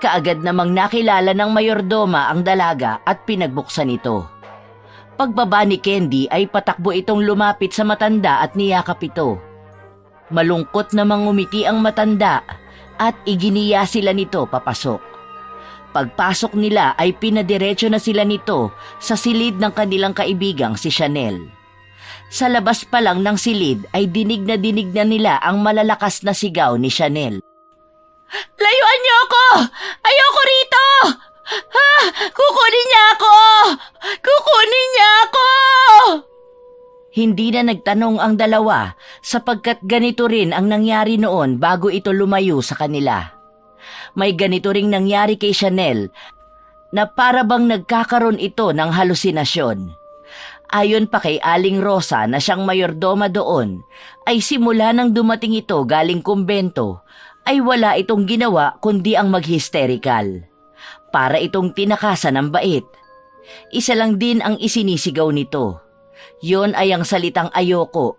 Kaagad namang nakilala ng mayordoma ang dalaga at pinagbuksan ito. Pagbaba ni Candy ay patakbo itong lumapit sa matanda at niyakap ito. Malungkot namang ngumiti ang matanda at iginiya sila nito papasok. Pagpasok nila ay pinadiretso na sila nito sa silid ng kanilang kaibigang si Chanel. Sa labas pa lang ng silid ay dinig na nila ang malalakas na sigaw ni Chanel. "Layuan niyo ako! Ayoko rito! Kukunin niya ako! Kukunin niya ako!" Hindi na nagtanong ang dalawa sapagkat ganito rin ang nangyari noon bago ito lumayo sa kanila. May ganito ring nangyari kay Chanel na para bang nagkakaroon ito ng halusinasyon. Ayon pa kay Aling Rosa na siyang mayordoma doon, ay simula nang dumating ito galing kumbento, ay wala itong ginawa kundi ang mag-hysterical. Para itong tinakasan ng bait. Isa lang din ang isinisigaw nito. Yon ay ang salitang ayoko,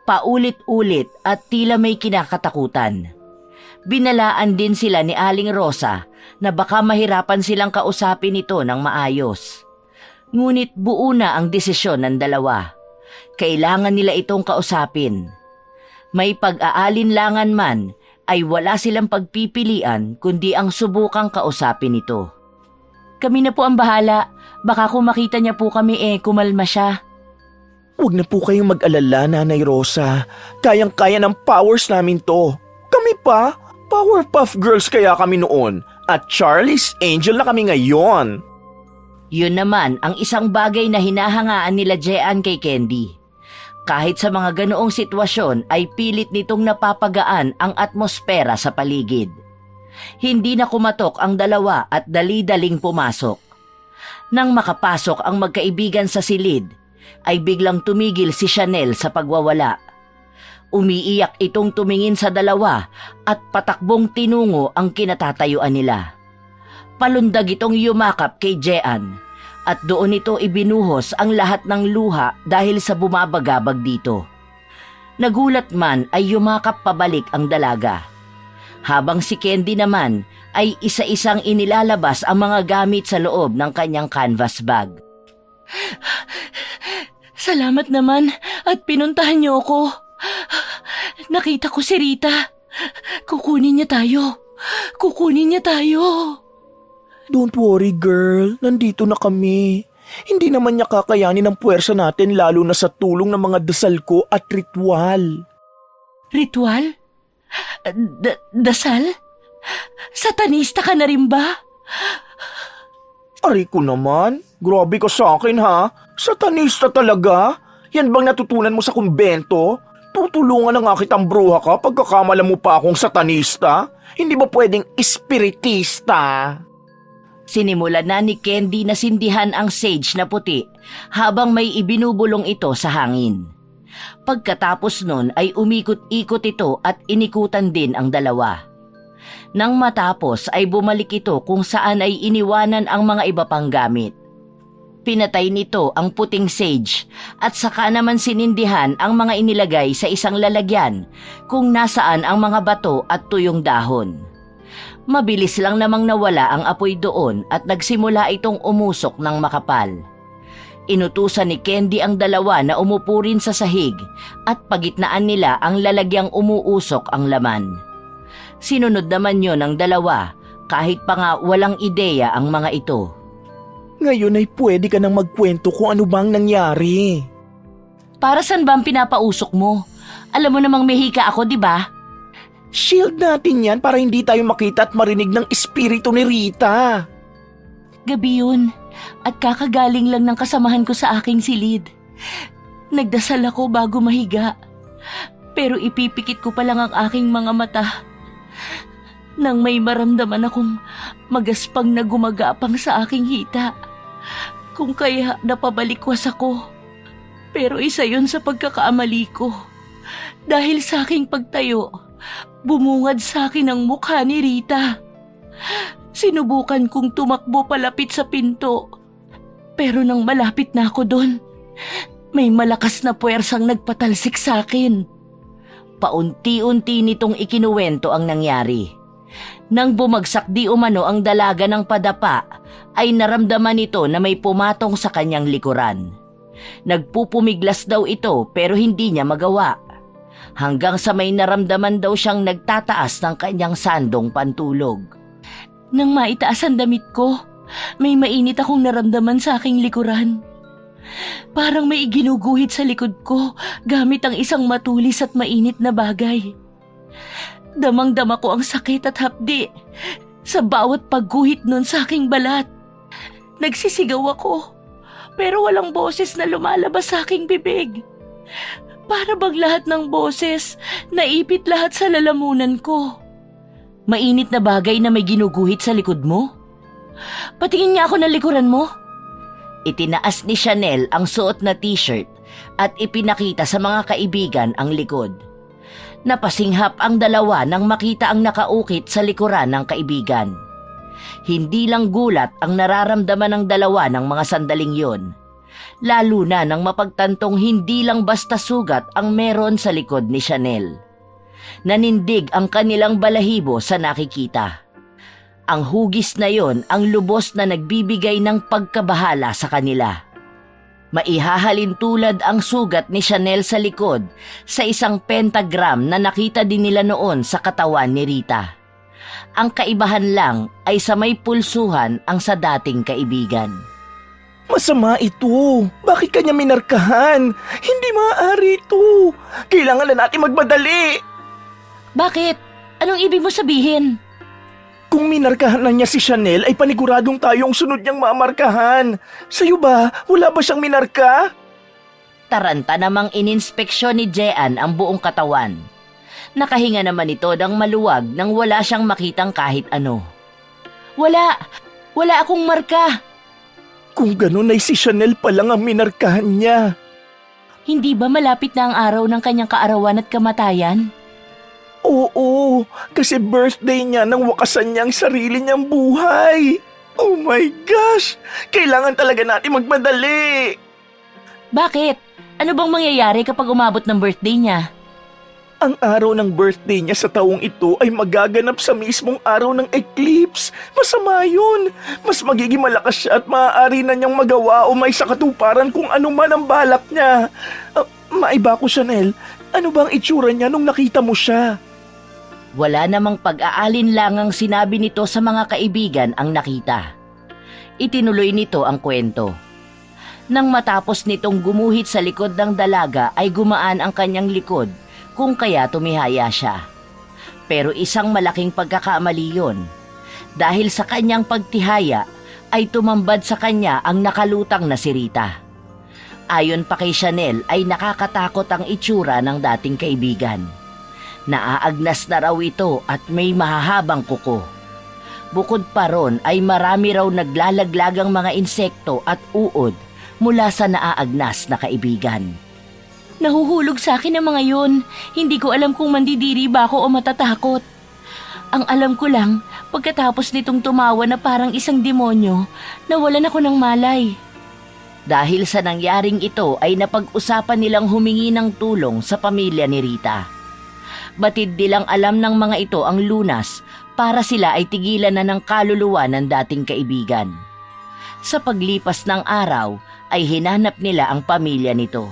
paulit-ulit at tila may kinakatakutan. Binalaan din sila ni Aling Rosa na baka mahirapan silang kausapin ito ng maayos. Ngunit buo na ang desisyon ng dalawa. Kailangan nila itong kausapin. May pag-aalinlangan man, ay wala silang pagpipilian kundi ang subukang kausapin ito. "Kami na po ang bahala. Baka kung makita niya po kami kumalma siya." Huwag na po kayong mag-alala, Nanay Rosa. Kayang-kaya ng powers namin to. Kami pa? Powerpuff Girls kaya kami noon. At Charlie's Angel na kami ngayon. Yun naman ang isang bagay na hinahangaan nila Jean kay Candy. Kahit sa mga ganoong sitwasyon ay pilit nitong napapagaan ang atmosfera sa paligid. Hindi na kumatok ang dalawa at dali-daling pumasok. Nang makapasok ang magkaibigan sa silid, ay biglang tumigil si Chanel sa pagwawala. Umiiyak itong tumingin sa dalawa at patakbong tinungo ang kinatatayuan nila. Palundag itong yumakap kay Jean at doon ito ibinuhos ang lahat ng luha dahil sa bumabagabag dito. Nagulat man ay yumakap pabalik ang dalaga. Habang si Candy naman ay isa-isang inilalabas ang mga gamit sa loob ng kanyang canvas bag. "Salamat naman at pinuntahan niyo ako. Nakita ko si Rita. Kukunin niya tayo. Kukunin niya tayo." Don't worry, girl. Nandito na kami. Hindi naman niya kakayanin ang puwersa natin lalo na sa tulong ng mga dasal ko at ritual. Ritual? Dasal? Satanista ka na rin ba? Aray ko naman. Grabe ka sa akin, ha? Satanista talaga? Yan bang natutunan mo sa kumbento? Tutulungan na nga kitang bruha ka pagkakamala mo pa akong satanista? Hindi ba pwedeng espiritista? Sinimulan na ni Candy na sindihan ang sage na puti habang may ibinubulong ito sa hangin. Pagkatapos nun ay umikot-ikot ito at inikutan din ang dalawa. Nang matapos ay bumalik ito kung saan ay iniwanan ang mga iba pang gamit. Pinatay nito ang puting sage at saka naman sinindihan ang mga inilagay sa isang lalagyan kung nasaan ang mga bato at tuyong dahon. Mabilis lang namang nawala ang apoy doon at nagsimula itong umusok ng makapal. Inutusan ni Candy ang dalawa na umupo rin sa sahig at pagitnaan nila ang lalagyang umuusok ang laman. Sinunod naman yon ng dalawa kahit pa nga walang ideya ang mga ito. Ngayon ay pwede ka nang magkwento kung ano bang nangyari. Para saan ba ang pinapausok mo? Alam mo namang may hika ako, di ba? Shield natin yan para hindi tayo makita at marinig ng espiritu ni Rita. Gabi yun at kakagaling lang ng kasamahan ko sa aking silid. Nagdasal ako bago mahiga, pero ipipikit ko pa lang ang aking mga mata nang may maramdaman akong magaspang na gumagapang sa aking hita. Kung kaya napabalikwas ako, pero isa yun sa pagkakaamali ko. Dahil sa aking pagtayo, bumungad sa akin ang mukha ni Rita. Sinubukan kong tumakbo palapit sa pinto, Pero nang malapit na ako doon, may malakas na puwersang nagpatalsik sa akin. Paunti-unti nitong ikinuwento ang nangyari. Nang bumagsak di umano ang dalaga ng padapa, ay naramdaman nito na may pumatong sa kanyang likuran. Nagpupumiglas daw ito pero hindi niya magawa. Hanggang sa may naramdaman daw siyang nagtataas ng kanyang sandong pantulog. Nang maitaas ang damit ko, may mainit akong naramdaman sa aking likuran. Parang may iginuguhit sa likod ko gamit ang isang matulis at mainit na bagay. Damang-dama ko ang sakit at hapdi sa bawat pagguhit nun sa aking balat. Nagsisigaw ako, pero walang boses na lumalabas sa aking bibig. Para bang lahat ng boses, naipit lahat sa lalamunan ko. Mainit na bagay na may ginuguhit sa likod mo? Patingin niya ako ng likuran mo. Itinaas ni Chanel ang suot na t-shirt at ipinakita sa mga kaibigan ang likod. Napasinghap ang dalawa nang makita ang nakaukit sa likuran ng kaibigan. Hindi lang gulat ang nararamdaman ng dalawa ng mga sandaling yon. Lalo na nang mapagtantong hindi lang basta sugat ang meron sa likod ni Chanel. Nanindig ang kanilang balahibo sa nakikita. Ang hugis na yon ang lubos na nagbibigay ng pagkabahala sa kanila. Maihahalin tulad ang sugat ni Chanel sa likod sa isang pentagram na nakita din nila noon sa katawan ni Rita. Ang kaibahan lang ay sa may pulsuhan ang sa dating kaibigan. Masama ito. Bakit kanya minarkahan? Hindi maaari ito. Kailangan na natin magmadali. Bakit? Anong ibig mo sabihin? Kung minarkahan na niya si Chanel ay paniguradong tayong sunod niyang mamarkahan. Sa'yo ba? Wala ba siyang minarka? Taranta namang ininspeksyon ni Jean ang buong katawan. Nakahinga naman ito ng maluwag nang wala siyang makitang kahit ano. Wala akong marka. Kung ganun ay si Chanel pa lang ang minarkahan niya. Hindi ba malapit na ang araw ng kanyang kaarawan at kamatayan? Oo, kasi birthday niya nang wakasan niya ang sarili niyang buhay. Oh my gosh! Kailangan talaga natin magmadali. Bakit? Ano bang mangyayari kapag umabot ng birthday niya? Ang araw ng birthday niya sa taong ito ay magaganap sa mismong araw ng eclipse. Masama yun. Mas magiging malakas siya at maaari na niyang magawa o may sakatuparan kung ano man ang balak niya. Maiba ko, Chanel. Ano bang itsura niya nung nakita mo siya? Wala namang pag-aalinlangang sinabi nito sa mga kaibigan ang nakita. Itinuloy nito ang kwento. Nang matapos nitong gumuhit sa likod ng dalaga ay gumaan ang kanyang likod kung kaya tumihaya siya. Pero isang malaking pagkakamali yon. Dahil sa kanyang pagtihaya ay tumambad sa kanya ang nakalutang na si Rita. Ayon pa kay Chanel ay nakakatakot ang itsura ng dating kaibigan. Naaagnas na raw ito at may mahahabang kuko. Bukod pa ron ay marami raw naglalaglagang mga insekto at uod mula sa naaagnas na kaibigan. Nahuhulog sa akin ang mga yun. Hindi ko alam kung mandidiri ba ako o matatakot. Ang alam ko lang, pagkatapos nitong tumawa na parang isang demonyo, nawalan ako ng malay. Dahil sa nangyaring ito ay napag-usapan nilang humingi ng tulong sa pamilya ni Rita. Batid nilang alam ng mga ito ang lunas para sila ay tigilan na ng kaluluwa ng dating kaibigan. Sa paglipas ng araw ay hinanap nila ang pamilya nito.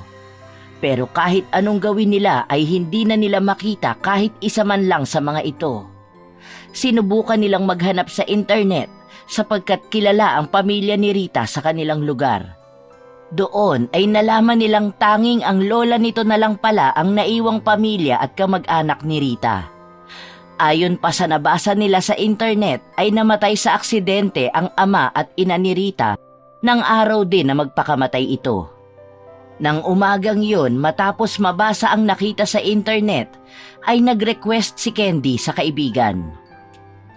Pero kahit anong gawin nila ay hindi na nila makita kahit isa man lang sa mga ito. Sinubukan nilang maghanap sa internet sapagkat kilala ang pamilya ni Rita sa kanilang lugar. Doon ay nalaman nilang tanging ang lola nito na lang pala ang naiwang pamilya at kamag-anak ni Rita. Ayon pa sa nabasa nila sa internet ay namatay sa aksidente ang ama at ina ni Rita nang araw din na magpakamatay ito. Nang umagang yun matapos mabasa ang nakita sa internet ay nag-request si Candy sa kaibigan.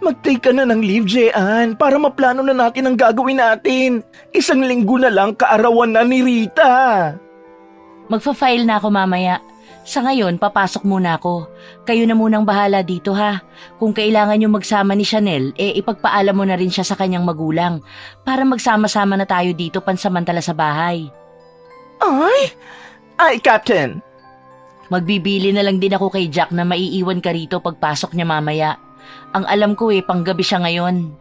Mag-take ka na ng leave, Jean, para maplano na natin ang gagawin natin. 1 linggo na lang kaarawan na ni Rita. Magfa-file na ako mamaya. Sa ngayon, papasok muna ako. Kayo na munang bahala dito ha. Kung kailangan nyo magsama ni Chanel, ipagpaalam mo na rin siya sa kanyang magulang para magsama-sama na tayo dito pansamantala sa bahay. Ay, Captain! Magbibili na lang din ako kay Jack na maiiwan ka rito pagpasok niya mamaya. Ang alam ko panggabi siya ngayon.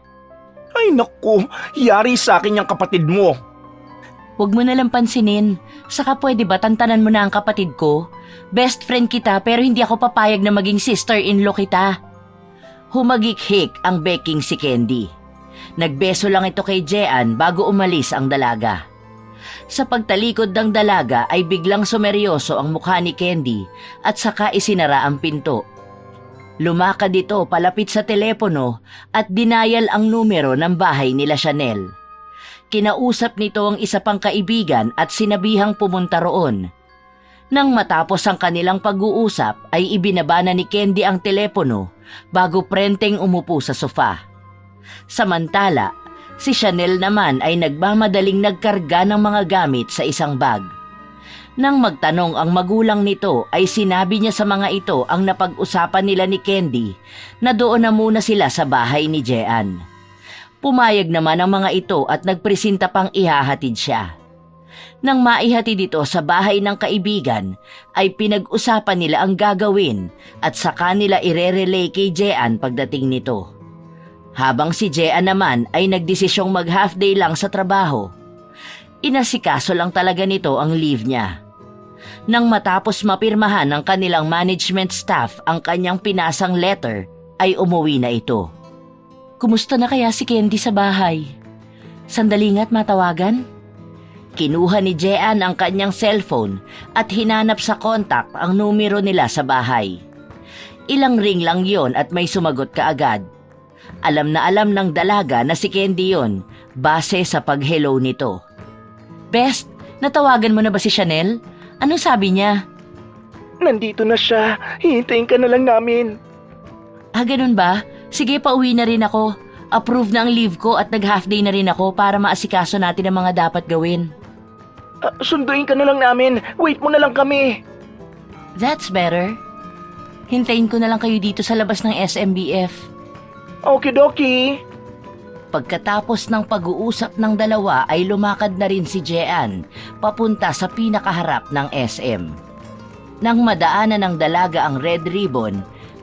Ay naku, yari sa akin yung kapatid mo. Huwag mo nalang pansinin. Saka pwede ba tantanan mo na ang kapatid ko? Best friend kita pero hindi ako papayag na maging sister-in-law kita. Humagikhik ang beking si Candy. Nagbeso lang ito kay Jean bago umalis ang dalaga. Sa pagtalikod ng dalaga ay biglang sumeryoso ang mukha ni Candy at saka isinara ang pinto. Lumakad ito palapit sa telepono at dinayal ang numero ng bahay nila Chanel. Kinausap nito ang isa pang kaibigan at sinabihang pumunta roon. Nang matapos ang kanilang pag-uusap ay ibinaba na ni Candy ang telepono bago prenteng umupo sa sofa. Samantala, si Chanel naman ay nagmamadaling nagkarga ng mga gamit sa isang bag. Nang magtanong ang magulang nito ay sinabi niya sa mga ito ang napag-usapan nila ni Candy na doon na muna sila sa bahay ni Jean. Pumayag naman ang mga ito at nagpresenta pang ihahatid siya. Nang maihatid ito sa bahay ng kaibigan ay pinag-usapan nila ang gagawin at saka nila ire-relay kay Jean pagdating nito. Habang si Jean naman ay nagdesisyong mag-half day lang sa trabaho. Inasikaso lang talaga nito ang leave niya. Nang matapos mapirmahan ng kanilang management staff ang kanyang pinasang letter, ay umuwi na ito. Kumusta na kaya si Candy sa bahay? Sandali nga't matawagan? Kinuha ni Jean ang kanyang cellphone at hinanap sa contact ang numero nila sa bahay. Ilang ring lang yon at may sumagot kaagad. Alam na alam ng dalaga na si Candy yon base sa pag-hello nito. Best, natawagan mo na ba si Chanel? Anong sabi niya? Nandito na siya. Hihintayin ka na lang namin. Ganun ba? Sige, pauwi na rin ako. Approve na ang leave ko at nag-half day na rin ako para maasikaso natin ang mga dapat gawin. Sunduin ka na lang namin. Wait mo na lang kami. That's better. Hintayin ko na lang kayo dito sa labas ng SMBF. Okidoki. Pagkatapos ng pag-uusap ng dalawa ay lumakad na rin si Jean papunta sa pinakaharap ng SM. Nang madaanan ng dalaga ang red ribbon,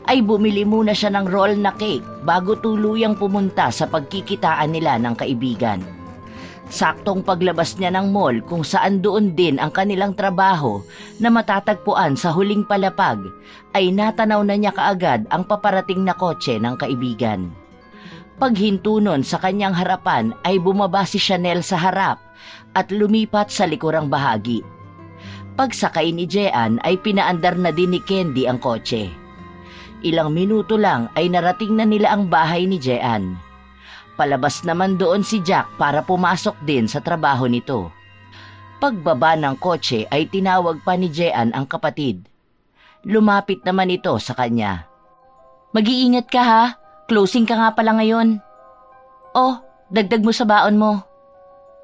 ay bumili muna siya ng roll na cake bago tuluyang pumunta sa pagkikitaan nila ng kaibigan. Saktong paglabas niya ng mall kung saan doon din ang kanilang trabaho na matatagpuan sa huling palapag, ay natanaw na niya kaagad ang paparating na kotse ng kaibigan. Paghinto nun sa kanyang harapan ay bumaba si Chanel sa harap at lumipat sa likurang bahagi. Pagsakay ni Jean ay pinaandar na din ni Candy ang kotse. Ilang minuto lang ay narating na nila ang bahay ni Jean. Palabas naman doon si Jack para pumasok din sa trabaho nito. Pagbaba ng kotse ay tinawag pa ni Jean ang kapatid. Lumapit naman ito sa kanya. Mag-iingat ka ha, closing ka nga pala ngayon. Oh, dagdag mo sa baon mo.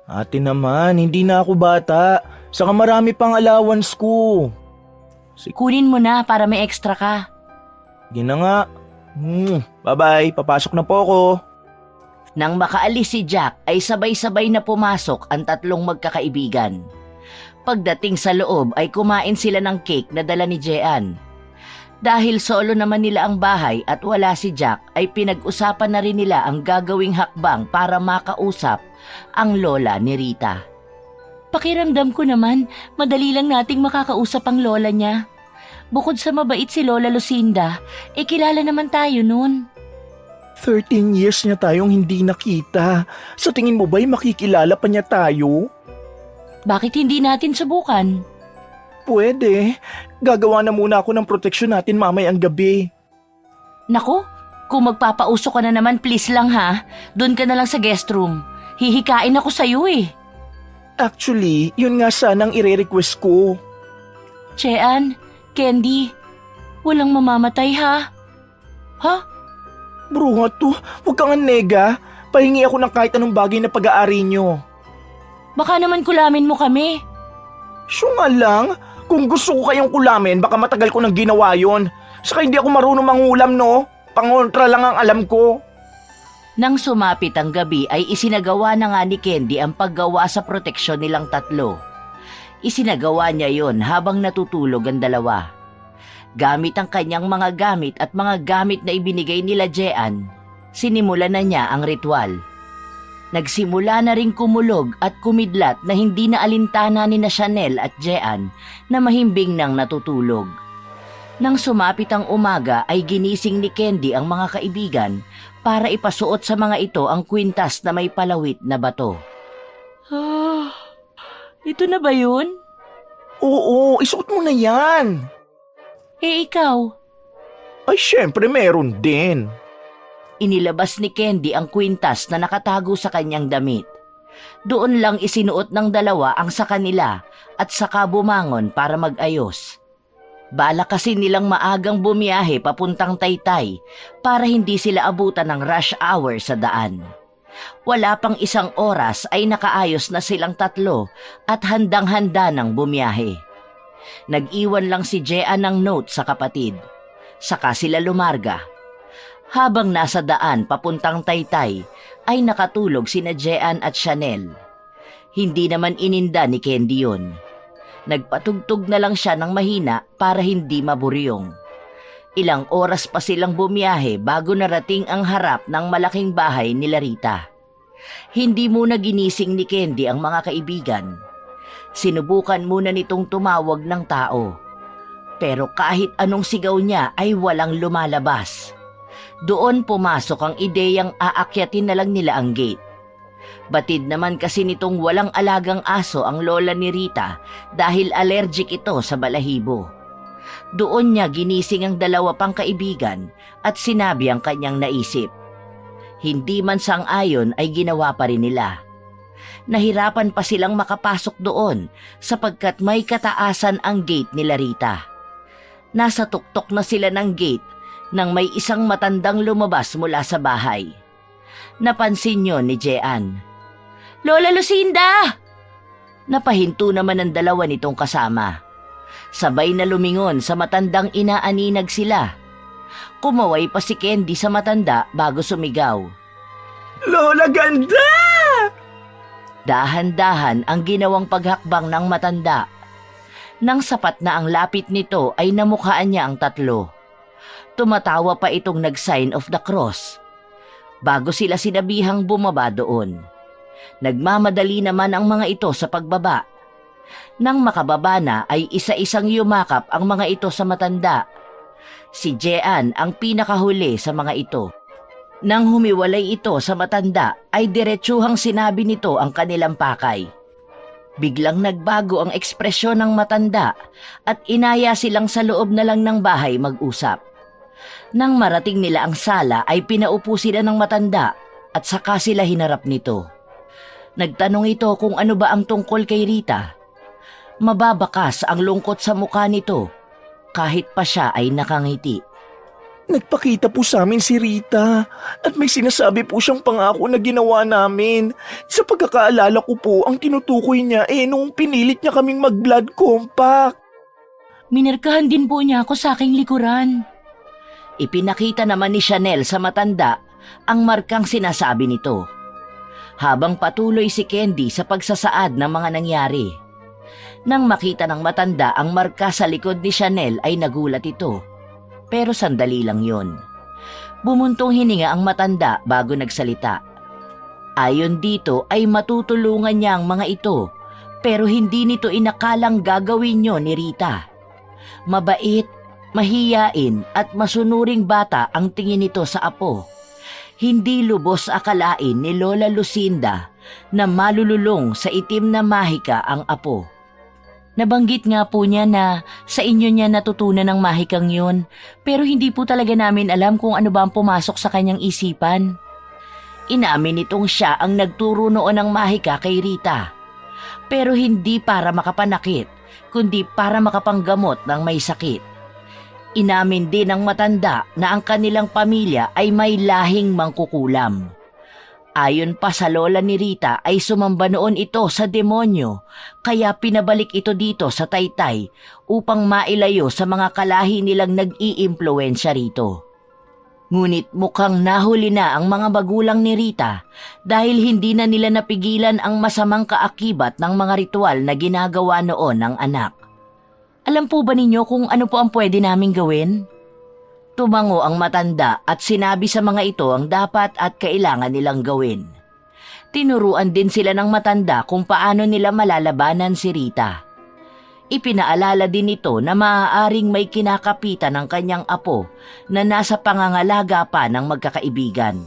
Ate naman, hindi na ako bata. Saka marami pang allowance ko. Kunin mo na para may extra ka. Gina nga. Bye-bye, papasok na po ako. Nang makaalis si Jack ay sabay-sabay na pumasok ang tatlong magkakaibigan. Pagdating sa loob ay kumain sila ng cake na dala ni Jean. Dahil solo naman nila ang bahay at wala si Jack ay pinag-usapan na rin nila ang gagawing hakbang para makausap ang lola ni Rita. Pakiramdam ko naman, madali lang nating makakausap ang lola niya. Bukod sa mabait si Lola Lucinda, kilala naman tayo nun. 13 years niya tayong hindi nakita. Sa tingin mo ba'y makikilala pa niya tayo? Bakit hindi natin subukan? Pwede. Gagawa na muna ako ng proteksyon natin mamayang gabi. Nako, kung magpapauso ka na naman please lang ha. Doon ka na lang sa guest room. Hihikain ako sa'yo eh. Actually, yun nga sanang ire-request ko. Jean, Candy, walang mamamatay ha? Ha? Bruha to, huwag kang nega. Pahingi ako ng kahit anong bagay na pag-aari nyo. Baka naman kulamin mo kami. Siya nga lang, Kung gusto ko kayong kulamin, baka matagal ko nang ginawa yon. Saka hindi ako marunong mangulam, no? Pangontra lang ang alam ko. Nang sumapit ang gabi ay isinagawa na nga ni Candy ang paggawa sa proteksyon nilang tatlo. Isinagawa niya yon habang natutulog ang dalawa. Gamit ang kanyang mga gamit at mga gamit na ibinigay nila Jean, sinimulan na niya ang ritual. Nagsimula na ring kumulog at kumidlat na hindi na alintana ni na Chanel at Jean na mahimbing nang natutulog. Nang sumapit ang umaga ay ginising ni Candy ang mga kaibigan para ipasuot sa mga ito ang kwintas na may palawit na bato. Ito na ba yun? Oo, isuot mo na yan. Eh ikaw? Ay, syempre meron din. Inilabas ni Candy ang kwintas na nakatago sa kanyang damit. Doon lang isinuot ng dalawa ang sa kanila at saka bumangon para mag-ayos. Bala kasi nilang maagang bumiyahe papuntang Taytay para hindi sila abutan ng rush hour sa daan. Wala pang isang oras ay nakaayos na silang tatlo at handang-handa ng bumiyahe. Nag-iwan lang si Jean ng note sa kapatid. Saka sila lumarga. Habang nasa daan papuntang Taytay ay nakatulog sina Jean at Chanel. Hindi naman ininda ni Candy yun. Nagpatugtog na lang siya ng mahina para hindi maburyong. Ilang oras pa silang bumiyahe bago narating ang harap ng malaking bahay ni Rita. Hindi muna ginising ni Candy ang mga kaibigan. Sinubukan muna nitong tumawag ng tao. Pero kahit anong sigaw niya ay walang lumalabas. Doon pumasok ang ideyang aakyatin na lang nila ang gate. Batid naman kasi nitong walang alagang aso ang lola ni Rita dahil allergic ito sa balahibo. Doon niya ginising ang dalawa pang kaibigan at sinabi ang kanyang naisip. Hindi man sang-ayon ay ginawa pa rin nila. Nahirapan pa silang makapasok doon sapagkat may kataasan ang gate ni Rita. Nasa tuktok na sila ng gate nang may isang matandang lumabas mula sa bahay. Napansin yon ni Jean. "Lola Lucinda!" Napahinto naman ang dalawa nitong kasama. Sabay na lumingon sa matandang inaaninag sila. Kumaway pa si Candy sa matanda bago sumigaw. Lola ganda! Dahan-dahan ang ginawang paghakbang ng matanda. Nang sapat na ang lapit nito ay namukhaan niya ang tatlo. Tumatawa pa itong nag-sign of the cross. Bago sila sinabihang bumaba doon. Nagmamadali naman ang mga ito sa pagbaba. Nang makababa na ay isa-isang yumakap ang mga ito sa matanda. Si Jean ang pinakahuli sa mga ito. Nang humiwalay ito sa matanda ay diretsuhang sinabi nito ang kanilang pakay. Biglang nagbago ang ekspresyon ng matanda at inaya silang sa loob na lang ng bahay mag-usap. Nang marating nila ang sala ay pinaupo sila ng matanda at saka sila hinarap nito. Nagtanong ito kung ano ba ang tungkol kay Rita. Mababakas ang lungkot sa mukha nito kahit pa siya ay nakangiti. Nagpakita po sa amin si Rita at may sinasabi po siyang pangako na ginawa namin. Sa pagkakaalala ko po, ang tinutukoy niya nung pinilit niya kaming mag-blood compact. Minirkahan din po niya ako sa aking likuran. Ipinakita naman ni Chanel sa matanda ang markang sinasabi nito. Habang patuloy si Candy sa pagsasaad ng mga nangyari. Nang makita ng matanda ang marka sa likod ni Chanel ay nagulat ito. Pero sandali lang yon. Bumuntong hininga ang matanda bago nagsalita. Ayon dito ay matutulungan niya ang mga ito pero hindi nito inakalang gagawin niyo ni Rita. Mabait, mahiyain at masunuring bata ang tingin nito sa apo. Hindi lubos akalain ni Lola Lucinda na malululong sa itim na mahika ang apo. Nabanggit nga po niya na sa inyo niya natutunan ang mahikang yun, pero hindi po talaga namin alam kung ano ba ang pumasok sa kanyang isipan. Inamin nitong siya ang nagturo noon ng mahika kay Rita. Pero hindi para makapanakit, kundi para makapanggamot ng may sakit. Inamin din ng matanda na ang kanilang pamilya ay may lahing mangkukulam. Ayon pa sa lola ni Rita ay sumamba noon ito sa demonyo, kaya pinabalik ito dito sa Taytay upang mailayo sa mga kalahi nilang nag-iimpluwensya rito. Ngunit mukhang nahuli na ang mga magulang ni Rita dahil hindi na nila napigilan ang masamang kaakibat ng mga ritual na ginagawa noon ng anak. Alam po ba ninyo kung ano po ang pwede naming gawin? Tumango ang matanda at sinabi sa mga ito ang dapat at kailangan nilang gawin. Tinuruan din sila ng matanda kung paano nila malalabanan si Rita. Ipinaalala din ito na maaaring may kinakapitan ng kanyang apo na nasa pangangalaga pa ng magkakaibigan.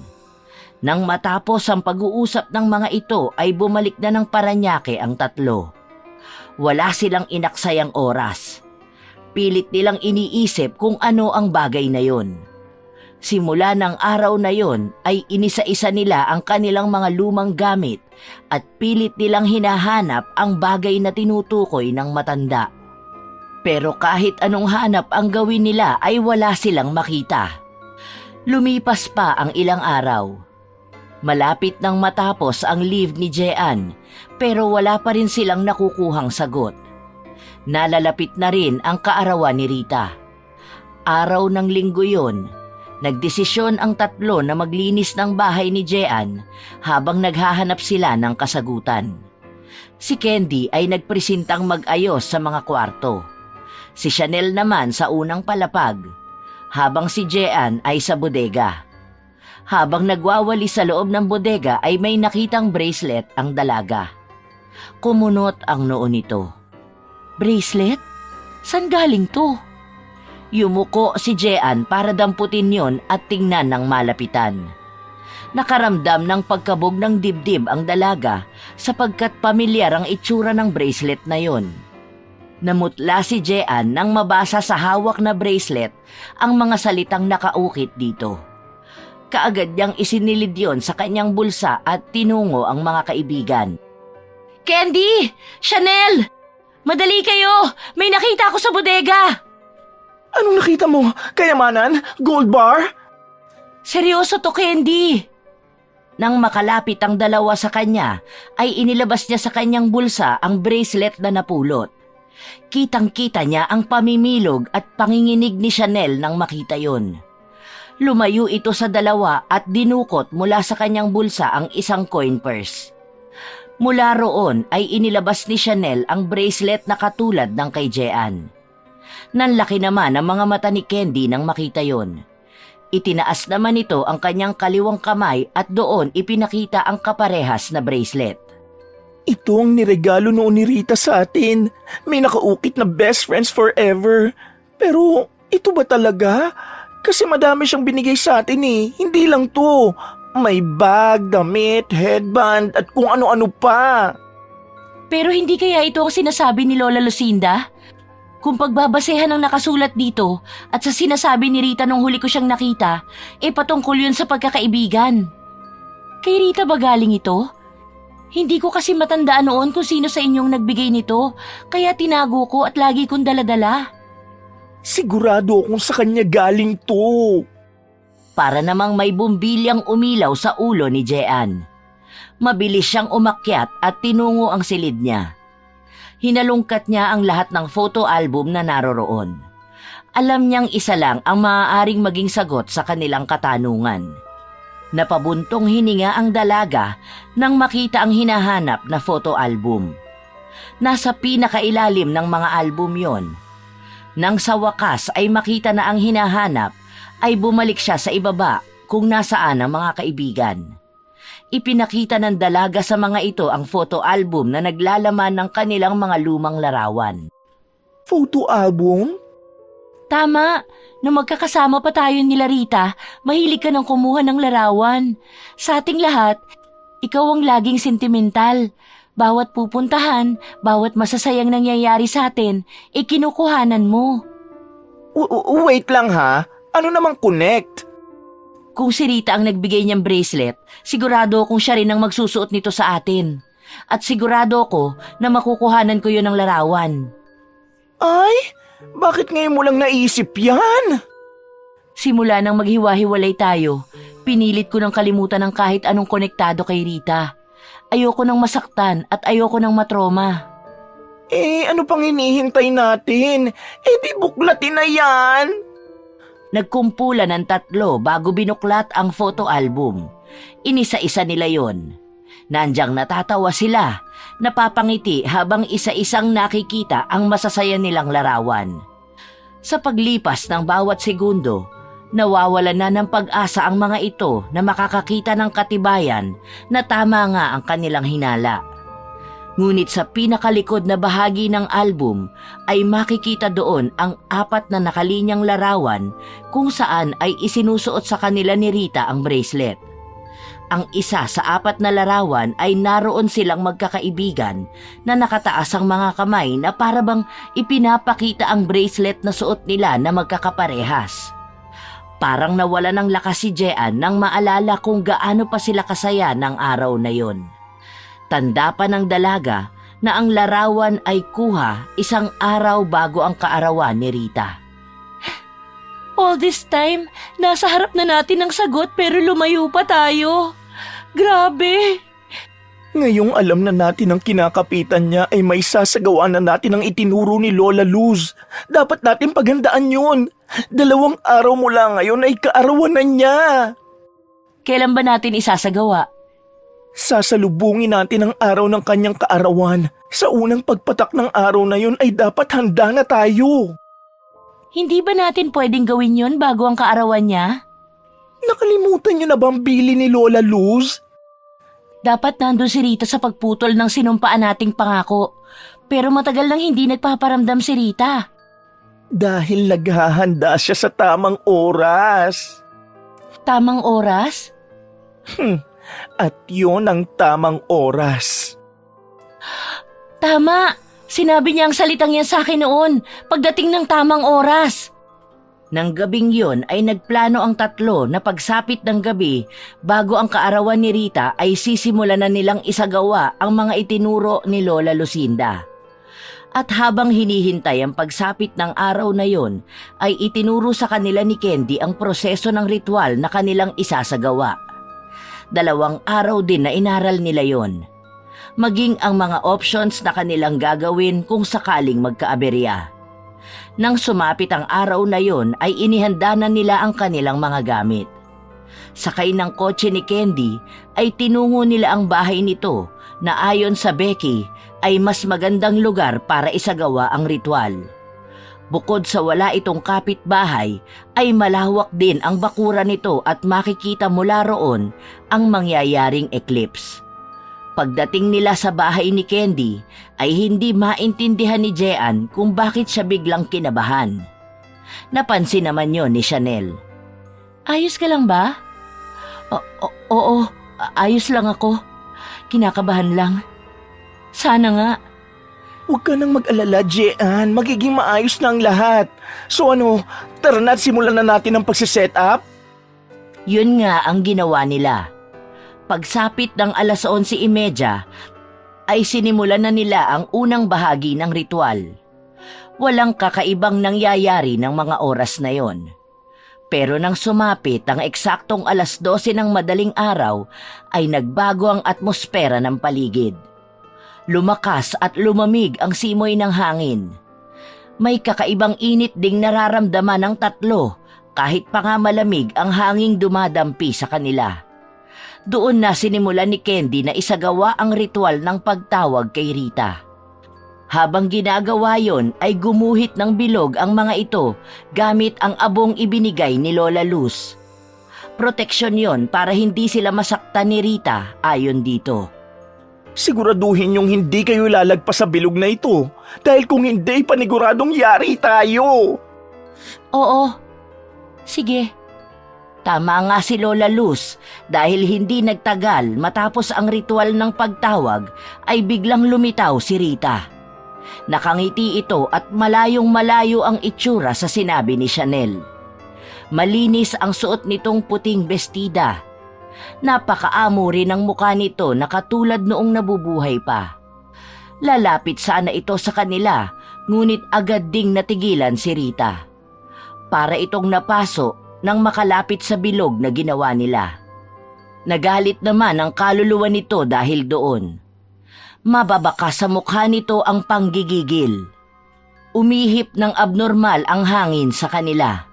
Nang matapos ang pag-uusap ng mga ito ay bumalik na ng Paranaque ang tatlo. Wala silang inaksayang oras. Pilit nilang iniisip kung ano ang bagay na yon. Simula ng araw na yon ay inisa-isa nila ang kanilang mga lumang gamit at pilit nilang hinahanap ang bagay na tinutukoy ng matanda. Pero kahit anong hanap ang gawin nila ay wala silang makita. Lumipas pa ang ilang araw. Malapit nang matapos ang leave ni Jean pero wala pa rin silang nakukuhang sagot. Nalalapit na rin ang kaarawan ni Rita. Araw ng linggo yon, nagdesisyon ang tatlo na maglinis ng bahay ni Jean habang naghahanap sila ng kasagutan. Si Candy ay nagpresintang mag-ayos sa mga kwarto. Si Chanel naman sa unang palapag, habang si Jean ay sa bodega. Habang nagwawali sa loob ng bodega ay may nakitang bracelet ang dalaga. Kumunot ang noo nito. Bracelet? San galing to? Yumuko si Jean para damputin yon at tingnan ng malapitan. Nakaramdam ng pagkabog ng dibdib ang dalaga sapagkat pamilyar ang itsura ng bracelet na yon. Namutla si Jean nang mabasa sa hawak na bracelet ang mga salitang nakaukit dito. Kaagad niyang isinilid yon sa kanyang bulsa at tinungo ang mga kaibigan. Candy! Chanel! Madali kayo! May nakita ako sa bodega! Anong nakita mo? Kayamanan? Gold bar? Seryoso to, Candy! Nang makalapit ang dalawa sa kanya, ay inilabas niya sa kanyang bulsa ang bracelet na napulot. Kitang-kita niya ang pamimilog at panginginig ni Chanel nang makita yon. Lumayo ito sa dalawa at dinukot mula sa kanyang bulsa ang isang coin purse. Mula roon ay inilabas ni Chanel ang bracelet na katulad ng kay Jean. Nanlaki naman ang mga mata ni Candy nang makita yon. Itinaas naman ito ang kanyang kaliwang kamay at doon ipinakita ang kaparehas na bracelet. Ito ang niregalo noon ni Rita sa atin. May nakaukit na best friends forever. Pero ito ba talaga? Kasi madami siyang binigay sa atin eh. Hindi lang to. May bag, damit, headband, at kung ano-ano pa. Pero hindi kaya ito ang sinasabi ni Lola Lucinda? Kung pagbabasehan ang nakasulat dito at sa sinasabi ni Rita nung huli ko siyang nakita, patungkol yun sa pagkakaibigan. Kay Rita ba galing ito? Hindi ko kasi matandaan noon kung sino sa inyong nagbigay nito, kaya tinago ko at lagi kong daladala. Sigurado akong sa kanya galing to. Para namang may bumbilyang umilaw sa ulo ni Jean. Mabilis siyang umakyat at tinungo ang silid niya. Hinalungkat niya ang lahat ng photo album na naroroon. Alam niyang isa lang ang maaaring maging sagot sa kanilang katanungan. Napabuntong hininga ang dalaga nang makita ang hinahanap na photo album. Nasa pinakailalim ng mga album yon. Nang sa wakas ay makita na ang hinahanap, ay bumalik siya sa ibaba kung nasaan ang mga kaibigan. Ipinakita ng dalaga sa mga ito ang photo album na naglalaman ng kanilang mga lumang larawan. Photo album? Tama, nung magkakasama pa tayo nila Rita, mahilig ka ng kumuha ng larawan. Sa ating lahat, ikaw ang laging sentimental. Bawat pupuntahan, bawat masasayang nangyayari sa atin, kinukuhanan mo. Wait lang ha, ano namang connect? Kung si Rita ang nagbigay niyang bracelet, sigurado akong siya rin ang magsusuot nito sa atin. At sigurado ako na makukuhanan ko yun ng larawan. Ay, bakit ngayon mo lang naisip yan? Simula nang maghiwa-hiwalay tayo, pinilit ko ng kalimutan ng kahit anong konektado kay Rita. Ayoko nang masaktan at ayoko nang matroma. Ano pang hinihintay natin? Di buklatin na yan! Nagkumpulan ng 3 bago binuklat ang photo album. Inisa-isa nila yon. Nandyang natatawa sila, napapangiti habang isa-isang nakikita ang masasaya nilang larawan. Sa paglipas ng bawat segundo, nawawalan na ng pag-asa ang mga ito na makakakita ng katibayan na tama nga ang kanilang hinala. Ngunit sa pinakalikod na bahagi ng album ay makikita doon ang 4 na nakalinyang larawan kung saan ay isinusuot sa kanila ni Rita ang bracelet. Ang isa sa 4 na larawan ay naroon silang magkakaibigan na nakataas ang mga kamay na parabang ipinapakita ang bracelet na suot nila na magkakaparehas. Parang nawala ng lakas si Jean nang maalala kung gaano pa sila kasaya ng araw na yon. Tanda pa ng dalaga na ang larawan ay kuha 1 araw bago ang kaarawan ni Rita. All this time, nasa harap na natin ang sagot pero lumayo pa tayo. Grabe! Ngayong alam na natin ang kinakapitan niya ay may sasagawa na natin ang itinuro ni Lola Luz. Dapat natin paghandaan yun. 2 araw mula ngayon ay kaarawan na niya. Kailan ba natin isasagawa? Sasalubungin natin ang araw ng kanyang kaarawan. Sa unang pagpatak ng araw na yun ay dapat handa na tayo. Hindi ba natin pwedeng gawin yon bago ang kaarawan niya? Nakalimutan niyo na bang bili ni Lola Luz? Dapat nandun si Rita sa pagputol ng sinumpaan nating pangako. Pero matagal nang hindi nagpaparamdam si Rita. Dahil naghahanda siya sa tamang oras. Tamang oras? At yun ang tamang oras. Tama! Sinabi niya ang salitang yan sa akin noon, pagdating ng tamang oras. Nang gabing yon ay nagplano ang 3 na pagsapit ng gabi bago ang kaarawan ni Rita ay sisimulan na nilang isagawa ang mga itinuro ni Lola Lucinda. At habang hinihintay ang pagsapit ng araw na yon, ay itinuro sa kanila ni Candy ang proseso ng ritual na kanilang isasagawa. 2 araw din na inaral nila yon. Maging ang mga options na kanilang gagawin kung sakaling magkaaberya. Nang sumapit ang araw na yon ay inihanda na nila ang kanilang mga gamit. Sakay ng kotse ni Candy ay tinungo nila ang bahay nito na ayon sa Becky ay mas magandang lugar para isagawa ang ritual. Bukod sa wala itong kapitbahay ay malawak din ang bakuran nito at makikita mula roon ang mangyayaring eclipse. Pagdating nila sa bahay ni Candy ay hindi maintindihan ni Jean kung bakit siya biglang kinabahan. Napansin naman yon ni Chanel. Ayos ka lang ba? Oo, ayos lang ako. Kinakabahan lang. Sana nga. Huwag ka nang mag-alala, Jean. Magiging maayos na ang lahat. So tara na at simulan na natin ang pagsiset up? Yun nga ang ginawa nila. Pagsapit ng 11:30 ay sinimulan na nila ang unang bahagi ng ritual. Walang kakaibang nangyayari ng mga oras na yon. Pero nang sumapit ang eksaktong 12:00 ng madaling araw ay nagbago ang atmosfera ng paligid. Lumakas at lumamig ang simoy ng hangin. May kakaibang init ding nararamdaman ng 3 kahit pa nga malamig ang hanging dumadampi sa kanila. Doon na sinimulan ni Candy na isagawa ang ritual ng pagtawag kay Rita. Habang ginagawa yon ay gumuhit ng bilog ang mga ito gamit ang abong ibinigay ni Lola Luz. Proteksyon yon para hindi sila masaktan ni Rita ayon dito. Siguraduhin yung hindi kayo lalagpas sa bilog na ito. Dahil kung hindi, paniguradong yari tayo. Oo. Sige. Tama nga si Lola Luz dahil hindi nagtagal matapos ang ritual ng pagtawag ay biglang lumitaw si Rita. Nakangiti ito at malayong-malayo ang itsura sa sinabi ni Chanel. Malinis ang suot nitong puting bestida. Napakaamo rin ang mukha nito na katulad noong nabubuhay pa. Lalapit sana ito sa kanila ngunit agad ding natigilan si Rita. Para itong napaso nang makalapit sa bilog na ginawa nila. Nagalit naman ang kaluluwa nito dahil doon. Mababaka sa mukha nito ang panggigigil. Umihip ng abnormal ang hangin sa kanila.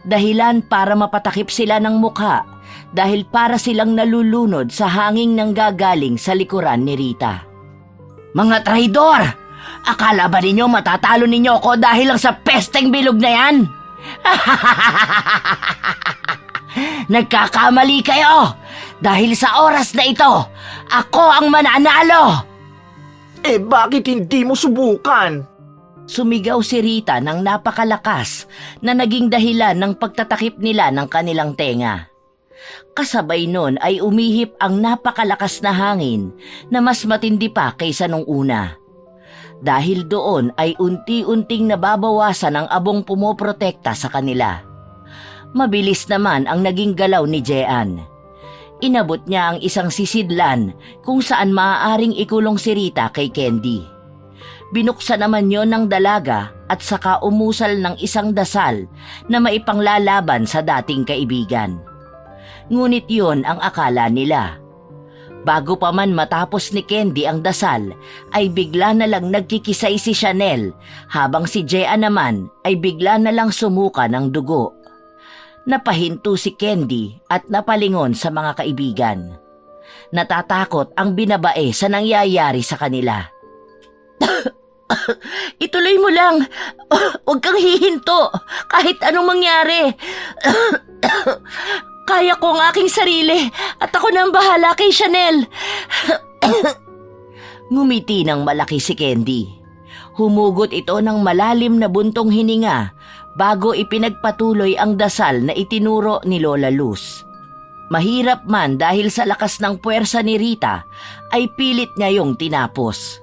Dahilan para mapatakip sila ng mukha dahil para silang nalulunod sa hangin nang gagaling sa likuran ni Rita. Mga traidor! Akala ba ninyo matatalo ninyo ako dahil lang sa pesteng bilog na yan? Nagkakamali kayo! Dahil sa oras na ito, ako ang mananalo! Bakit hindi mo subukan? Sumigaw si Rita ng napakalakas na naging dahilan ng pagtatakip nila ng kanilang tenga. Kasabay nun ay umihip ang napakalakas na hangin na mas matindi pa kaysa nung una. Dahil doon ay unti-unting nababawasan ang abong pumoprotekta sa kanila. Mabilis naman ang naging galaw ni Jean. Inabot niya ang isang sisidlan kung saan maaaring ikulong si Rita kay Candy. Binuksan naman yon ng dalaga at saka umusal ng isang dasal na maipanglalaban sa dating kaibigan. Ngunit yon ang akala nila. Bago pa man matapos ni Candy ang dasal, ay bigla na lang nagkikisay si Chanel habang si Jean naman ay bigla na lang sumuka ng dugo. Napahinto si Candy at napalingon sa mga kaibigan. Natatakot ang binabae sa nangyayari sa kanila. Ituloy mo lang. Huwag kang hihinto kahit anong mangyari. Kaya ko ang aking sarili at ako na ang bahala kay Chanel. Ngumiti ng malaki si Candy. Humugot ito ng malalim na buntong hininga bago ipinagpatuloy ang dasal na itinuro ni Lola Luz. Mahirap man dahil sa lakas ng puwersa ni Rita, ay pilit niya yung tinapos.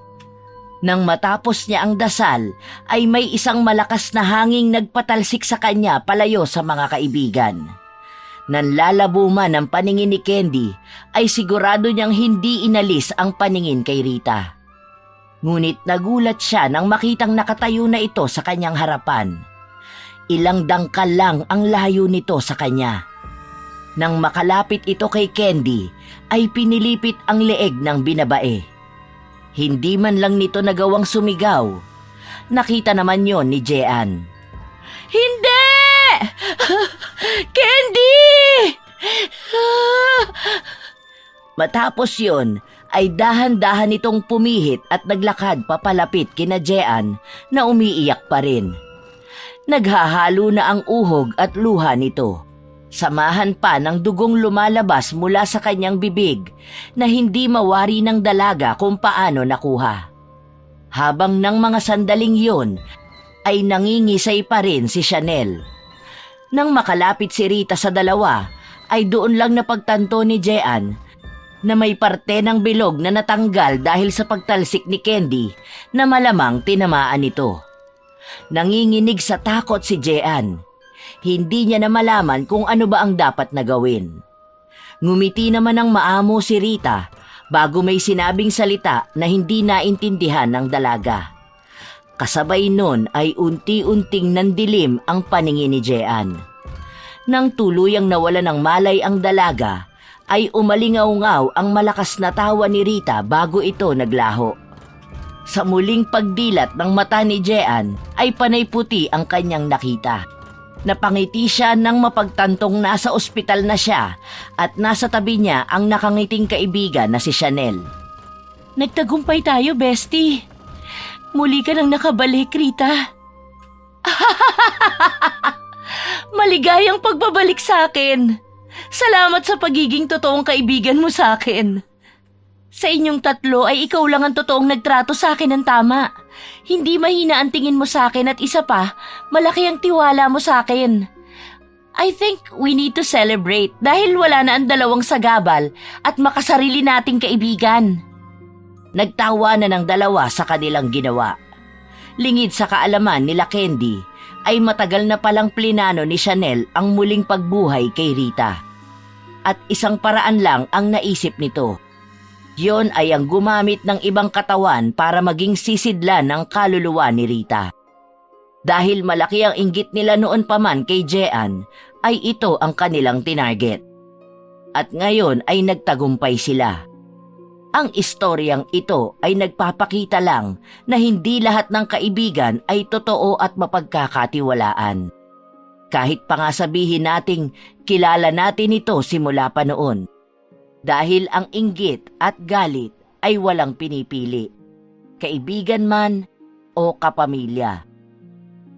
Nang matapos niya ang dasal, ay may isang malakas na hanging nagpatalsik sa kanya palayo sa mga kaibigan. Nanlalabo man ang paningin ni Candy, ay sigurado niyang hindi inalis ang paningin kay Rita. Ngunit nagulat siya nang makitang nakatayo na ito sa kanyang harapan. Ilang dangkal lang ang layo nito sa kanya. Nang makalapit ito kay Candy, ay pinilipit ang leeg ng binabae. Hindi man lang nito nagawang sumigaw. Nakita naman yon ni Jean. Hindi! Candy! Matapos yon, ay dahan-dahan itong pumihit at naglakad papalapit kina Jean na umiiyak pa rin. Naghahalo na ang uhog at luha nito. Samahan pa ng dugong lumalabas mula sa kanyang bibig na hindi mawari ng dalaga kung paano nakuha. Habang ng mga sandaling yon, ay nangingisay pa rin si Chanel. Nang makalapit si Rita sa dalawa, ay doon lang napagtanto ni Jean na may parte ng bilog na natanggal dahil sa pagtalsik ni Candy na malamang tinamaan ito. Nanginginig sa takot si Jean. Hindi niya na malaman kung ano ba ang dapat na gawin. Ngumiti naman ng maamo si Rita bago may sinabing salita na hindi naintindihan ng dalaga. Kasabay nun ay unti-unting nandilim ang paningin ni Jean. Nang tuluyang nawala ng malay ang dalaga, ay umalingaw-ngaw ang malakas na tawa ni Rita bago ito naglaho. Sa muling pagdilat ng mata ni Jean ay panay puti ang kanyang nakita. Napangiti siya nang mapagtantong nasa ospital na siya at nasa tabi niya ang nakangiting kaibigan na si Chanel. Nagtagumpay tayo, bestie. Muli ka nang nakabalik, Rita. Maligayang pagbabalik sa akin. Salamat sa pagiging totoong kaibigan mo sa akin. Sa inyong tatlo ay ikaw lang ang totoong nagtrato sa akin ng tama. Hindi mahina ang tingin mo sa akin at isa pa, malaki ang tiwala mo sa akin. I think we need to celebrate dahil wala na ang dalawang sagabal at makasarili nating kaibigan. Nagtawa na ng dalawa sa kanilang ginawa. Lingid sa kaalaman nila Candy, ay matagal na palang plinano ni Chanel ang muling pagbuhay kay Rita. At isang paraan lang ang naisip nito. Yon ay ang gumamit ng ibang katawan para maging sisidlan ng kaluluwa ni Rita. Dahil malaki ang inggit nila noon pa man kay Jean, ay ito ang kanilang tinarget. At ngayon ay nagtagumpay sila. Ang istoryang ito ay nagpapakita lang na hindi lahat ng kaibigan ay totoo at mapagkakatiwalaan. Kahit pa nga sabihin nating kilala natin ito simula pa noon. Dahil ang inggit at galit ay walang pinipili. Kaibigan man o kapamilya.